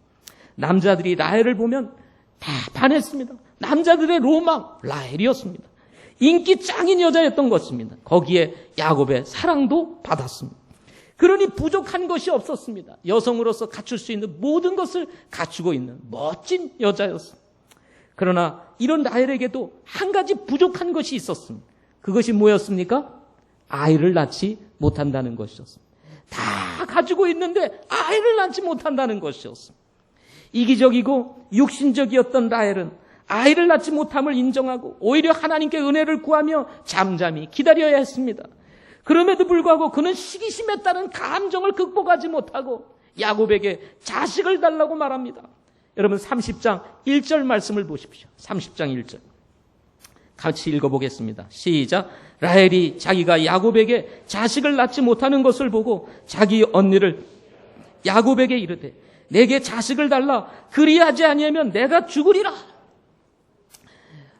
남자들이 라헬을 보면 다 반했습니다. 남자들의 로망, 라헬이었습니다. 인기 짱인 여자였던 것입니다. 거기에 야곱의 사랑도 받았습니다. 그러니 부족한 것이 없었습니다. 여성으로서 갖출 수 있는 모든 것을 갖추고 있는 멋진 여자였습니다. 그러나 이런 라헬에게도 한 가지 부족한 것이 있었습니다. 그것이 뭐였습니까? 아이를 낳지 못한다는 것이었습니다. 다 가지고 있는데 아이를 낳지 못한다는 것이었습니다. 이기적이고 육신적이었던 라헬은 아이를 낳지 못함을 인정하고 오히려 하나님께 은혜를 구하며 잠잠히 기다려야 했습니다. 그럼에도 불구하고 그는 시기심에 따른 감정을 극복하지 못하고 야곱에게 자식을 달라고 말합니다. 여러분 30장 1절 말씀을 보십시오. 30장 1절 같이 읽어보겠습니다. 시작. 라헬이 자기가 야곱에게 자식을 낳지 못하는 것을 보고 자기 언니를 야곱에게 이르되 내게 자식을 달라. 그리하지 아니하면 내가 죽으리라.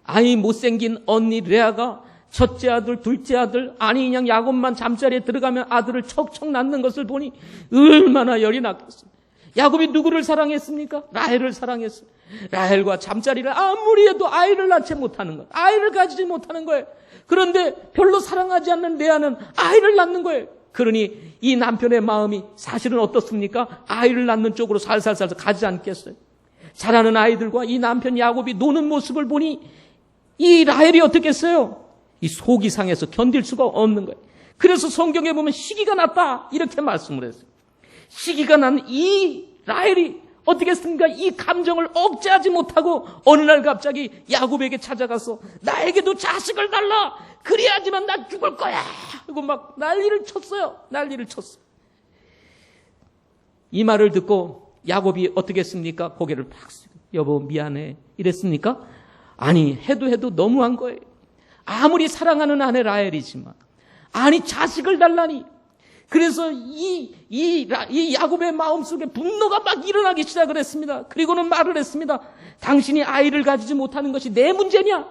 아이 못생긴 언니 레아가 첫째 아들, 둘째 아들, 아니 그냥 야곱만 잠자리에 들어가면 아들을 척척 낳는 것을 보니 얼마나 열이 났겠습니까? 야곱이 누구를 사랑했습니까? 라헬을 사랑했어요. 라헬과 잠자리를 아무리 해도 아이를 낳지 못하는 거예요. 아이를 가지지 못하는 거예요. 그런데 별로 사랑하지 않는 레아는 아이를 낳는 거예요. 그러니 이 남편의 마음이 사실은 어떻습니까? 아이를 낳는 쪽으로 살살살 가지 않겠어요. 자라는 아이들과 이 남편 야곱이 노는 모습을 보니 이 라헬이 어떻겠어요? 이 속이 상해서 견딜 수가 없는 거예요. 그래서 성경에 보면 시기가 났다 이렇게 말씀을 했어요. 시기가 난 이 라헬이 어떻게 했습니까? 이 감정을 억제하지 못하고 어느 날 갑자기 야곱에게 찾아가서 나에게도 자식을 달라. 그래야지만 나 죽을 거야 하고 막 난리를 쳤어요. 난리를 쳤어요. 이 말을 듣고 야곱이 어떻게 했습니까? 고개를 팍 쓰고 여보 미안해 이랬습니까? 아니 해도 너무한 거예요. 아무리 사랑하는 아내 라헬이지만 아니 자식을 달라니. 그래서 이 야곱의 마음속에 분노가 막 일어나기 시작을 했습니다. 그리고는 말을 했습니다. 당신이 아이를 가지지 못하는 것이 내 문제냐?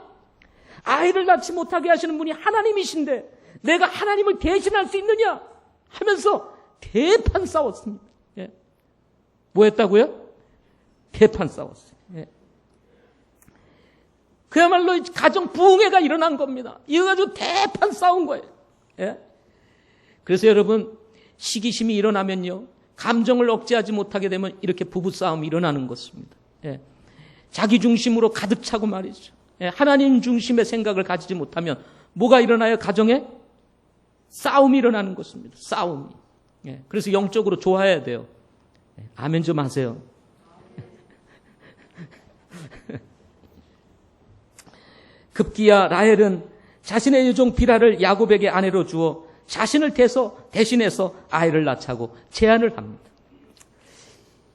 아이를 낳지 못하게 하시는 분이 하나님이신데 내가 하나님을 대신할 수 있느냐? 하면서 대판 싸웠습니다. 예. 뭐 했다고요? 대판 싸웠어요. 예. 그야말로 가정 부흥회가 일어난 겁니다. 이거 가지고 대판 싸운 거예요. 예. 그래서 여러분, 시기심이 일어나면요, 감정을 억제하지 못하게 되면 이렇게 부부싸움이 일어나는 것입니다. 예. 자기 중심으로 가득 차고 말이죠. 예. 하나님 중심의 생각을 가지지 못하면 뭐가 일어나요? 가정에? 싸움이 일어나는 것입니다. 싸움이. 예. 그래서 영적으로 좋아해야 돼요. 예. 아멘 좀 하세요. 급기야 라헬은 자신의 여종 비라를 야곱에게 아내로 주어 자신을 대신해서 아이를 낳자고 제안을 합니다.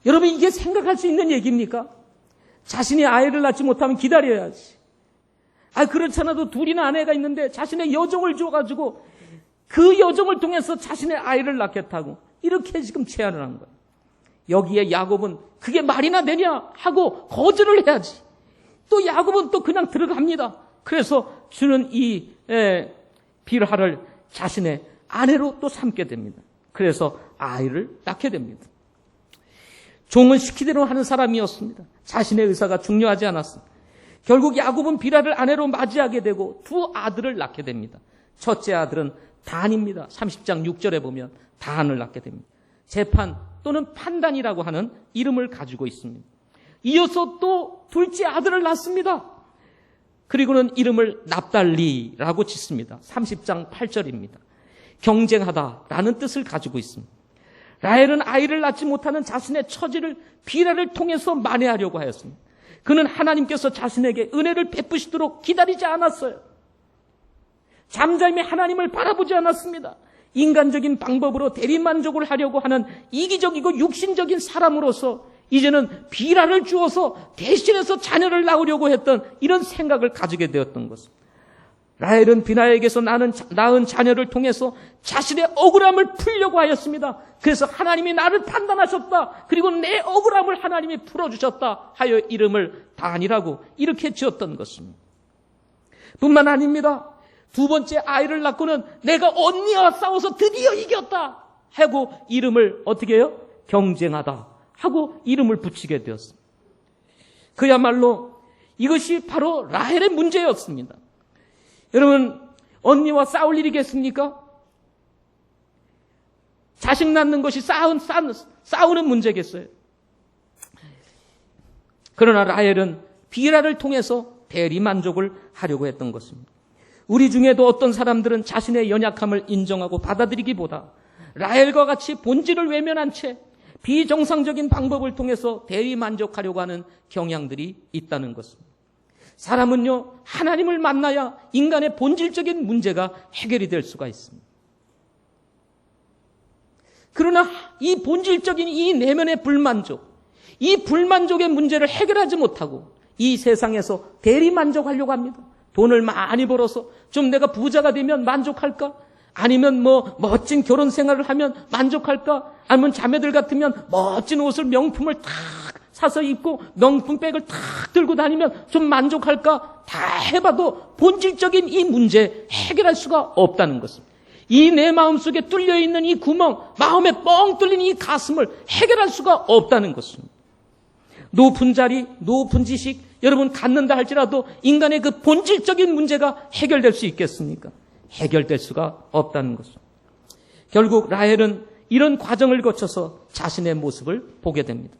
여러분, 이게 생각할 수 있는 얘기입니까? 자신이 아이를 낳지 못하면 기다려야지. 그렇잖아도 둘이나 아내가 있는데 자신의 여종을 줘가지고 그 여종을 통해서 자신의 아이를 낳겠다고 이렇게 지금 제안을 한 거예요. 여기에 야곱은 그게 말이나 되냐 하고 거절을 해야지. 또 야곱은 또 그냥 들어갑니다. 그래서 주는 이 빌하를 자신의 아내로 또 삼게 됩니다. 그래서 아이를 낳게 됩니다. 종은 시키대로 하는 사람이었습니다. 자신의 의사가 중요하지 않았습니다. 결국 야곱은 빌하를 아내로 맞이하게 되고 두 아들을 낳게 됩니다. 첫째 아들은 단입니다. 30장 6절에 보면 단을 낳게 됩니다. 재판 또는 판단이라고 하는 이름을 가지고 있습니다. 이어서 또 둘째 아들을 낳습니다. 그리고는 이름을 납달리라고 짓습니다. 30장 8절입니다. 경쟁하다라는 뜻을 가지고 있습니다. 라헬은 아이를 낳지 못하는 자신의 처지를 빌하를 통해서 만회하려고 하였습니다. 그는 하나님께서 자신에게 은혜를 베푸시도록 기다리지 않았어요. 잠잠히 하나님을 바라보지 않았습니다. 인간적인 방법으로 대리만족을 하려고 하는 이기적이고 육신적인 사람으로서 이제는 빌하를 주어서 대신해서 자녀를 낳으려고 했던 이런 생각을 가지게 되었던 것입니다. 라헬은 빌하에게서 낳은 자녀를 통해서 자신의 억울함을 풀려고 하였습니다. 그래서 하나님이 나를 판단하셨다. 그리고 내 억울함을 하나님이 풀어주셨다 하여 이름을 단이라고 이렇게 지었던 것입니다. 뿐만 아닙니다. 두 번째 아이를 낳고는 내가 언니와 싸워서 드디어 이겼다 하고 이름을 어떻게 해요? 경쟁하다 하고 이름을 붙이게 되었습니다. 그야말로 이것이 바로 라헬의 문제였습니다. 여러분, 언니와 싸울 일이겠습니까? 자식 낳는 것이 싸우는 문제겠어요. 그러나 라헬은 빌하를 통해서 대리만족을 하려고 했던 것입니다. 우리 중에도 어떤 사람들은 자신의 연약함을 인정하고 받아들이기보다 라헬과 같이 본질을 외면한 채 비정상적인 방법을 통해서 대리만족하려고 하는 경향들이 있다는 것입니다. 사람은요, 하나님을 만나야 인간의 본질적인 문제가 해결이 될 수가 있습니다. 그러나 이 본질적인 이 내면의 불만족, 이 불만족의 문제를 해결하지 못하고 이 세상에서 대리만족하려고 합니다. 돈을 많이 벌어서 좀 내가 부자가 되면 만족할까? 아니면 멋진 결혼 생활을 하면 만족할까? 아니면 자매들 같으면 멋진 옷을 명품을 탁 사서 입고 명품백을 탁 들고 다니면 좀 만족할까? 다 해봐도 본질적인 이 문제 해결할 수가 없다는 것입니다. 이 내 마음속에 뚫려있는 이 구멍, 마음에 뻥 뚫린 이 가슴을 해결할 수가 없다는 것입니다. 높은 자리, 높은 지식 여러분 갖는다 할지라도 인간의 그 본질적인 문제가 해결될 수 있겠습니까? 해결될 수가 없다는 것입니다. 결국 라헬은 이런 과정을 거쳐서 자신의 모습을 보게 됩니다.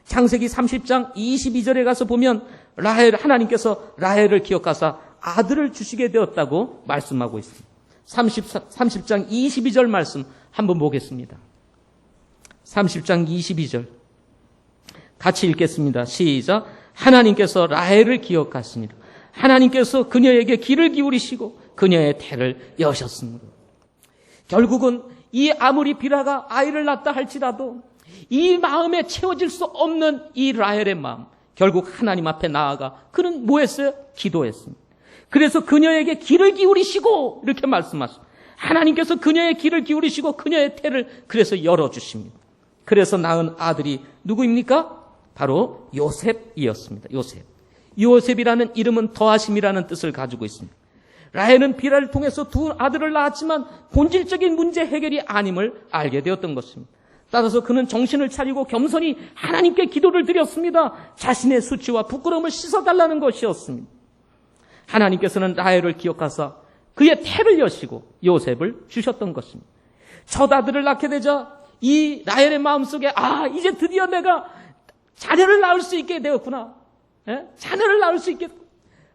창세기 30장 22절에 가서 보면 하나님께서 라헬을 기억하사 아들을 주시게 되었다고 말씀하고 있습니다. 30장 22절 말씀 한번 보겠습니다. 30장 22절 같이 읽겠습니다. 시작. 하나님께서 라헬을 기억하시니라. 하나님께서 그녀에게 귀를 기울이시고 그녀의 태를 여셨습니다. 결국은 이 아무리 빌하가 아이를 낳다 할지라도 이 마음에 채워질 수 없는 이 라헬의 마음, 결국 하나님 앞에 나아가 그는 뭐 했어요? 기도했습니다. 그래서 그녀에게 귀를 기울이시고 이렇게 말씀하십니다. 하나님께서 그녀의 귀를 기울이시고 그녀의 태를 그래서 열어주십니다. 그래서 낳은 아들이 누구입니까? 바로 요셉이었습니다. 요셉이라는 이름은 더하심이라는 뜻을 가지고 있습니다. 라헬은 비라를 통해서 두 아들을 낳았지만 본질적인 문제 해결이 아님을 알게 되었던 것입니다. 따라서 그는 정신을 차리고 겸손히 하나님께 기도를 드렸습니다. 자신의 수치와 부끄러움을 씻어달라는 것이었습니다. 하나님께서는 라헬을 기억하사 그의 태를 여시고 요셉을 주셨던 것입니다. 첫 아들을 낳게 되자 이 라헬의 마음속에 이제 드디어 내가 자녀를 낳을 수 있게 되었구나. 자녀를 낳을 수 있게.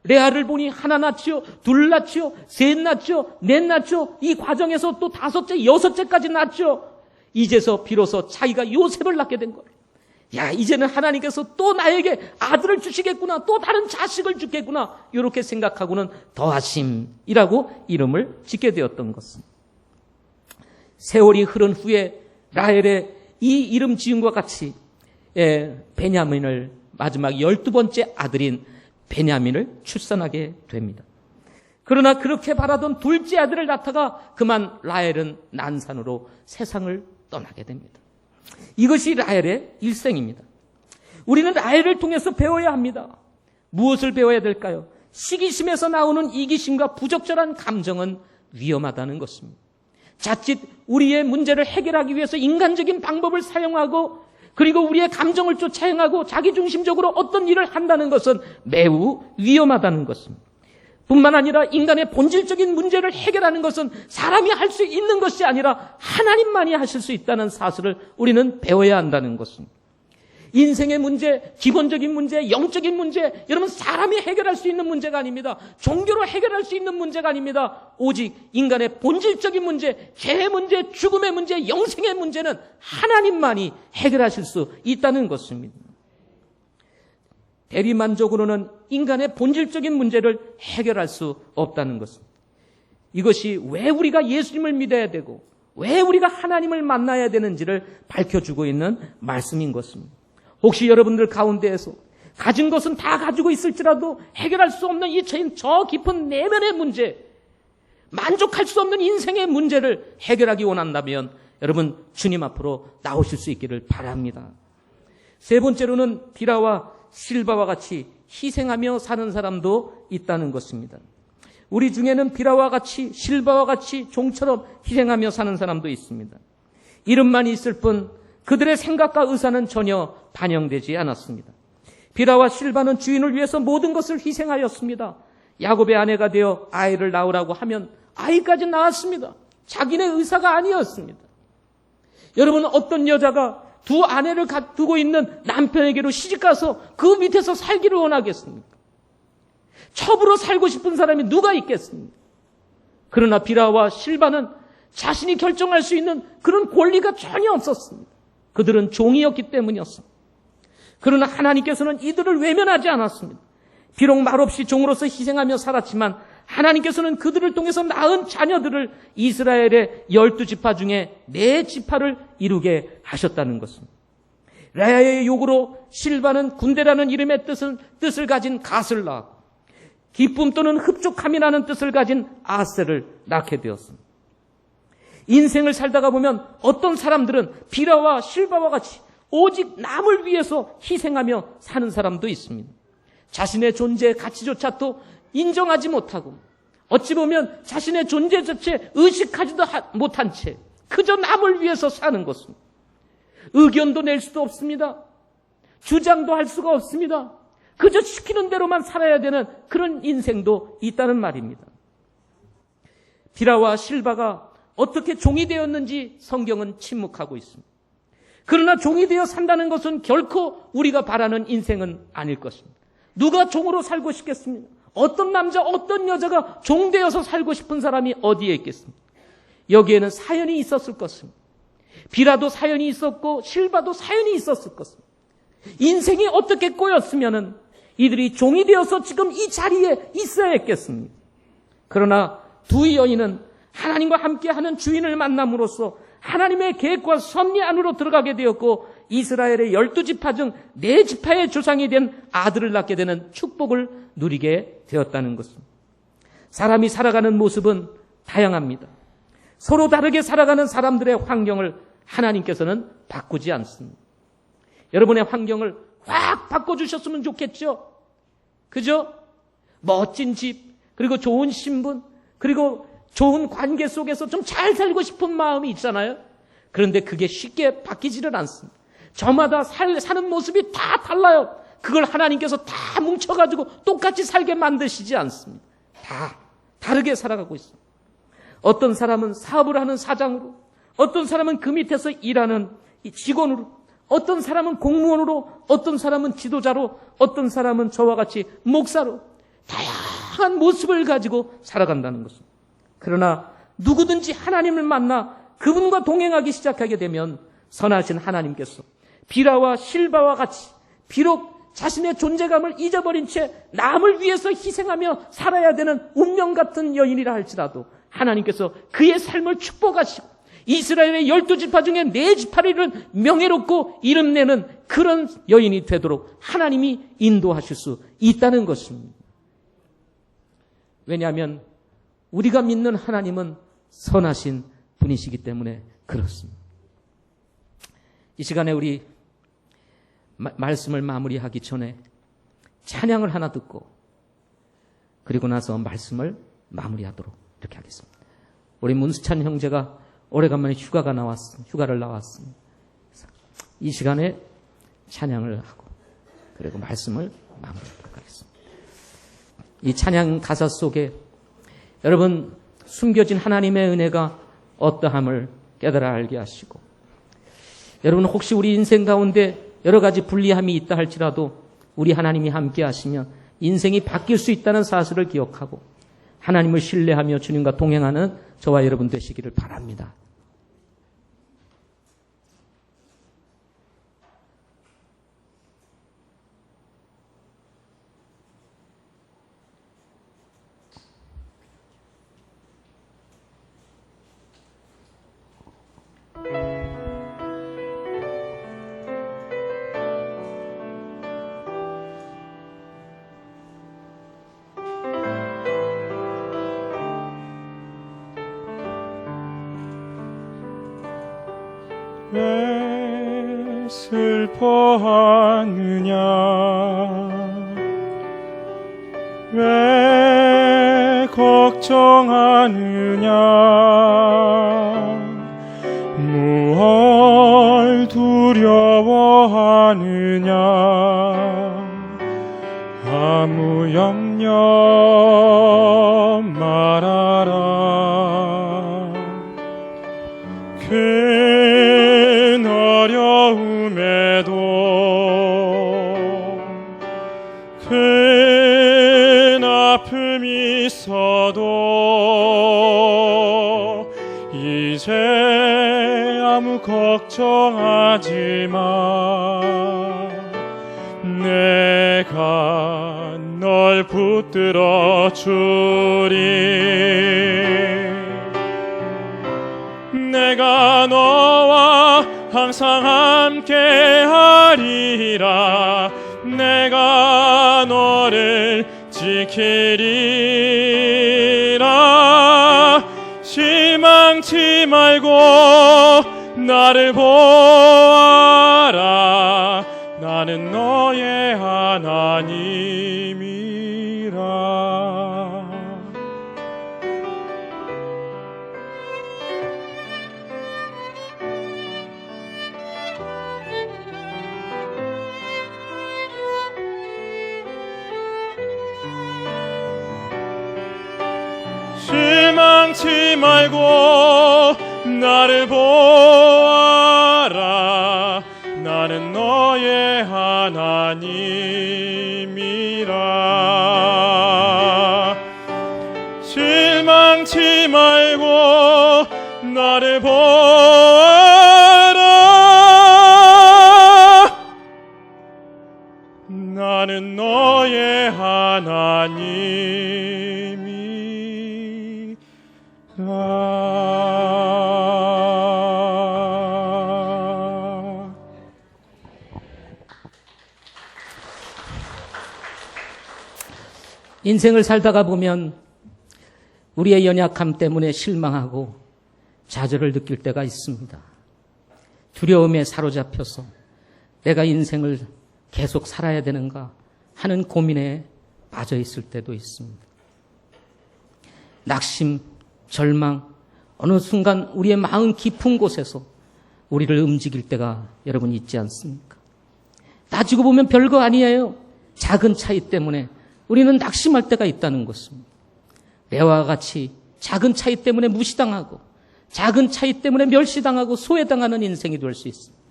레아를 보니 하나 낳지요, 둘 낳지요, 셋 낳지요, 넷 낳지요. 이 과정에서 또 다섯째, 여섯째까지 낳지요. 이제서 비로소 자기가 요셉을 낳게 된 거예요. 야, 이제는 하나님께서 또 나에게 아들을 주시겠구나, 또 다른 자식을 주겠구나, 이렇게 생각하고는 더하심이라고 이름을 짓게 되었던 것입니다. 세월이 흐른 후에 라헬의 이 이름 지음과 같이 베냐민을 마지막 12번째 아들인 베냐민을 출산하게 됩니다. 그러나 그렇게 바라던 둘째 아들을 낳다가 그만 라헬은 난산으로 세상을 떠나게 됩니다. 이것이 라헬의 일생입니다. 우리는 라헬을 통해서 배워야 합니다. 무엇을 배워야 될까요? 시기심에서 나오는 이기심과 부적절한 감정은 위험하다는 것입니다. 자칫 우리의 문제를 해결하기 위해서 인간적인 방법을 사용하고 그리고 우리의 감정을 쫓아 행하고 자기중심적으로 어떤 일을 한다는 것은 매우 위험하다는 것입니다. 뿐만 아니라 인간의 본질적인 문제를 해결하는 것은 사람이 할 수 있는 것이 아니라 하나님만이 하실 수 있다는 사실을 우리는 배워야 한다는 것입니다. 인생의 문제, 기본적인 문제, 영적인 문제, 여러분 사람이 해결할 수 있는 문제가 아닙니다. 종교로 해결할 수 있는 문제가 아닙니다. 오직 인간의 본질적인 문제, 죄의 문제, 죽음의 문제, 영생의 문제는 하나님만이 해결하실 수 있다는 것입니다. 대리만족으로는 인간의 본질적인 문제를 해결할 수 없다는 것입니다. 이것이 왜 우리가 예수님을 믿어야 되고 왜 우리가 하나님을 만나야 되는지를 밝혀주고 있는 말씀인 것입니다. 혹시 여러분들 가운데에서 가진 것은 다 가지고 있을지라도 해결할 수 없는 이 저 깊은 내면의 문제, 만족할 수 없는 인생의 문제를 해결하기 원한다면 여러분 주님 앞으로 나오실 수 있기를 바랍니다. 세 번째로는 비라와 실바와 같이 희생하며 사는 사람도 있다는 것입니다. 우리 중에는 비라와 같이 실바와 같이 종처럼 희생하며 사는 사람도 있습니다. 이름만 있을 뿐 그들의 생각과 의사는 전혀 반영되지 않았습니다. 비라와 실바는 주인을 위해서 모든 것을 희생하였습니다. 야곱의 아내가 되어 아이를 낳으라고 하면 아이까지 낳았습니다. 자기네 의사가 아니었습니다. 여러분 어떤 여자가 두 아내를 두고 있는 남편에게로 시집가서 그 밑에서 살기를 원하겠습니까? 첩으로 살고 싶은 사람이 누가 있겠습니까? 그러나 비라와 실바는 자신이 결정할 수 있는 그런 권리가 전혀 없었습니다. 그들은 종이었기 때문이었습니다. 그러나 하나님께서는 이들을 외면하지 않았습니다. 비록 말없이 종으로서 희생하며 살았지만 하나님께서는 그들을 통해서 낳은 자녀들을 이스라엘의 12지파 중에 4지파를 이루게 하셨다는 것입니다. 레아의 요구로 실바는 군대라는 이름의 뜻을 가진 갓을 낳았고 기쁨 또는 흡족함이라는 뜻을 가진 아셀을 낳게 되었습니다. 인생을 살다가 보면 어떤 사람들은 비라와 실바와 같이 오직 남을 위해서 희생하며 사는 사람도 있습니다. 자신의 존재의 가치조차 또 인정하지 못하고 어찌 보면 자신의 존재 자체 의식하지도 못한 채 그저 남을 위해서 사는 것입니다. 의견도 낼 수도 없습니다. 주장도 할 수가 없습니다. 그저 시키는 대로만 살아야 되는 그런 인생도 있다는 말입니다. 비라와 실바가 어떻게 종이 되었는지 성경은 침묵하고 있습니다. 그러나 종이 되어 산다는 것은 결코 우리가 바라는 인생은 아닐 것입니다. 누가 종으로 살고 싶겠습니까? 어떤 남자, 어떤 여자가 종 되어서 살고 싶은 사람이 어디에 있겠습니까? 여기에는 사연이 있었을 것입니다. 비라도 사연이 있었고 실바도 사연이 있었을 것입니다. 인생이 어떻게 꼬였으면은 이들이 종이 되어서 지금 이 자리에 있어야 했겠습니까? 그러나 두 여인은 하나님과 함께하는 주인을 만남으로써 하나님의 계획과 섭리 안으로 들어가게 되었고 이스라엘의 12지파 중 4지파의 조상이 된 아들을 낳게 되는 축복을 누리게 되었다는 것입니다. 사람이 살아가는 모습은 다양합니다. 서로 다르게 살아가는 사람들의 환경을 하나님께서는 바꾸지 않습니다. 여러분의 환경을 확 바꿔주셨으면 좋겠죠? 그죠? 멋진 집, 그리고 좋은 신분, 그리고 좋은 관계 속에서 좀 잘 살고 싶은 마음이 있잖아요. 그런데 그게 쉽게 바뀌지를 않습니다. 저마다 사는 모습이 다 달라요. 그걸 하나님께서 다 뭉쳐가지고 똑같이 살게 만드시지 않습니다. 다 다르게 살아가고 있습니다. 어떤 사람은 사업을 하는 사장으로, 어떤 사람은 그 밑에서 일하는 직원으로, 어떤 사람은 공무원으로, 어떤 사람은 지도자로, 어떤 사람은 저와 같이 목사로 다양한 모습을 가지고 살아간다는 것입니다. 그러나 누구든지 하나님을 만나 그분과 동행하기 시작하게 되면 선하신 하나님께서 비라와 실바와 같이 비록 자신의 존재감을 잊어버린 채 남을 위해서 희생하며 살아야 되는 운명 같은 여인이라 할지라도 하나님께서 그의 삶을 축복하시고 이스라엘의 12지파 중에 4지파를 명예롭고 이름내는 그런 여인이 되도록 하나님이 인도하실 수 있다는 것입니다. 왜냐하면 우리가 믿는 하나님은 선하신 분이시기 때문에 그렇습니다. 이 시간에 우리 말씀을 마무리하기 전에 찬양을 하나 듣고 그리고 나서 말씀을 마무리하도록 이렇게 하겠습니다. 우리 문수찬 형제가 오래간만에 휴가를 나왔습니다. 이 시간에 찬양을 하고 그리고 말씀을 마무리하도록 하겠습니다. 이 찬양 가사 속에 여러분 숨겨진 하나님의 은혜가 어떠함을 깨달아 알게 하시고 여러분 혹시 우리 인생 가운데 여러 가지 불리함이 있다 할지라도 우리 하나님이 함께 하시면 인생이 바뀔 수 있다는 사실을 기억하고 하나님을 신뢰하며 주님과 동행하는 저와 여러분 되시기를 바랍니다. 왜 슬퍼하느냐 왜 걱정하느냐 무얼 두려워하느냐 아무 염려 말아라 큰 어려움에도 큰 아픔이 있어도 이제 아무 걱정하지 마 내가 널 붙들어 주리 내가 너와 항상 함께 하리라 내가 너를 지키리라 실망치 말고 나를 보아라 나는 너의 하나님이라 실망치 말고 나를 보아라 나는 너의 하나님이라 실망치 말고 나를 보아라 나는 너의 하나님이라 인생을 살다가 보면 우리의 연약함 때문에 실망하고 좌절을 느낄 때가 있습니다. 두려움에 사로잡혀서 내가 인생을 계속 살아야 되는가 하는 고민에 빠져 있을 때도 있습니다. 낙심, 절망, 어느 순간 우리의 마음 깊은 곳에서 우리를 움직일 때가 여러분 있지 않습니까? 따지고 보면 별거 아니에요. 작은 차이 때문에 우리는 낙심할 때가 있다는 것입니다. 레와와 같이 작은 차이 때문에 무시당하고 작은 차이 때문에 멸시당하고 소외당하는 인생이 될 수 있습니다.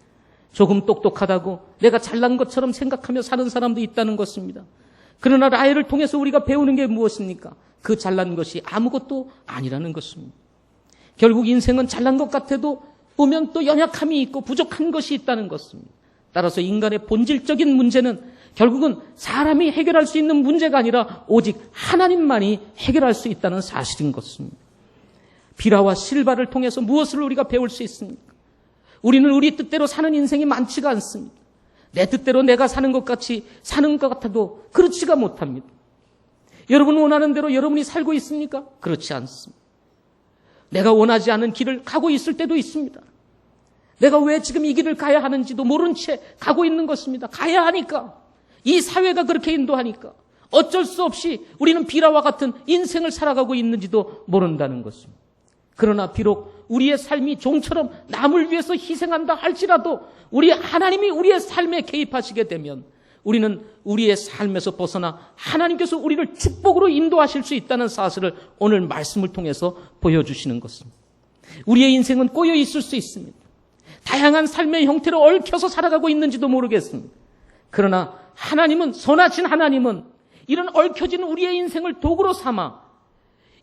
조금 똑똑하다고 내가 잘난 것처럼 생각하며 사는 사람도 있다는 것입니다. 그러나 라헬을 통해서 우리가 배우는 게 무엇입니까? 그 잘난 것이 아무것도 아니라는 것입니다. 결국 인생은 잘난 것 같아도 보면 또 연약함이 있고 부족한 것이 있다는 것입니다. 따라서 인간의 본질적인 문제는 결국은 사람이 해결할 수 있는 문제가 아니라 오직 하나님만이 해결할 수 있다는 사실인 것입니다. 비라와 실바를 통해서 무엇을 우리가 배울 수 있습니까? 우리는 우리 뜻대로 사는 인생이 많지가 않습니다. 내 뜻대로 내가 사는 것 같이 사는 것 같아도 그렇지가 못합니다. 여러분 원하는 대로 여러분이 살고 있습니까? 그렇지 않습니다. 내가 원하지 않은 길을 가고 있을 때도 있습니다. 내가 왜 지금 이 길을 가야 하는지도 모른 채 가고 있는 것입니다. 가야 하니까. 이 사회가 그렇게 인도하니까. 어쩔 수 없이 우리는 비라와 같은 인생을 살아가고 있는지도 모른다는 것입니다. 그러나 비록 우리의 삶이 종처럼 남을 위해서 희생한다 할지라도 우리 하나님이 우리의 삶에 개입하시게 되면 우리는 우리의 삶에서 벗어나 하나님께서 우리를 축복으로 인도하실 수 있다는 사실을 오늘 말씀을 통해서 보여주시는 것입니다. 우리의 인생은 꼬여 있을 수 있습니다. 다양한 삶의 형태로 얽혀서 살아가고 있는지도 모르겠습니다. 그러나 하나님은, 선하신 하나님은 이런 얽혀진 우리의 인생을 도구로 삼아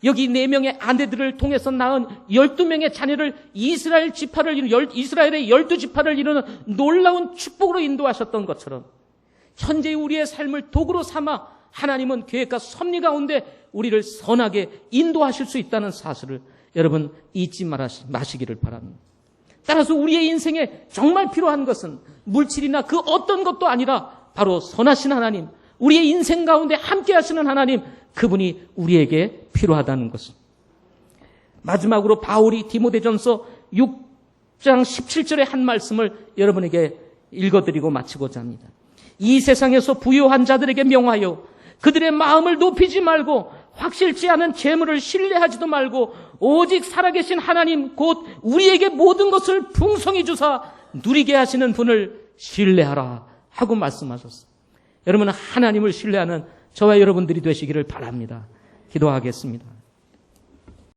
여기 4명의 아내들을 통해서 낳은 12명의 자녀를 이스라엘의 12지파를 이루는 놀라운 축복으로 인도하셨던 것처럼 현재 우리의 삶을 도구로 삼아 하나님은 계획과 섭리 가운데 우리를 선하게 인도하실 수 있다는 사실을 여러분 잊지 마시기를 바랍니다. 따라서 우리의 인생에 정말 필요한 것은 물질이나 그 어떤 것도 아니라 바로 선하신 하나님, 우리의 인생 가운데 함께 하시는 하나님, 그분이 우리에게 필요하다는 것입니다. 마지막으로 바울이 디모데전서 6장 17절의 한 말씀을 여러분에게 읽어드리고 마치고자 합니다. 이 세상에서 부유한 자들에게 명하여 그들의 마음을 높이지 말고 확실치 않은 재물을 신뢰하지도 말고 오직 살아계신 하나님 곧 우리에게 모든 것을 풍성히 주사 누리게 하시는 분을 신뢰하라 하고 말씀하셨습니다. 여러분은 하나님을 신뢰하는 저와 여러분들이 되시기를 바랍니다. 기도하겠습니다.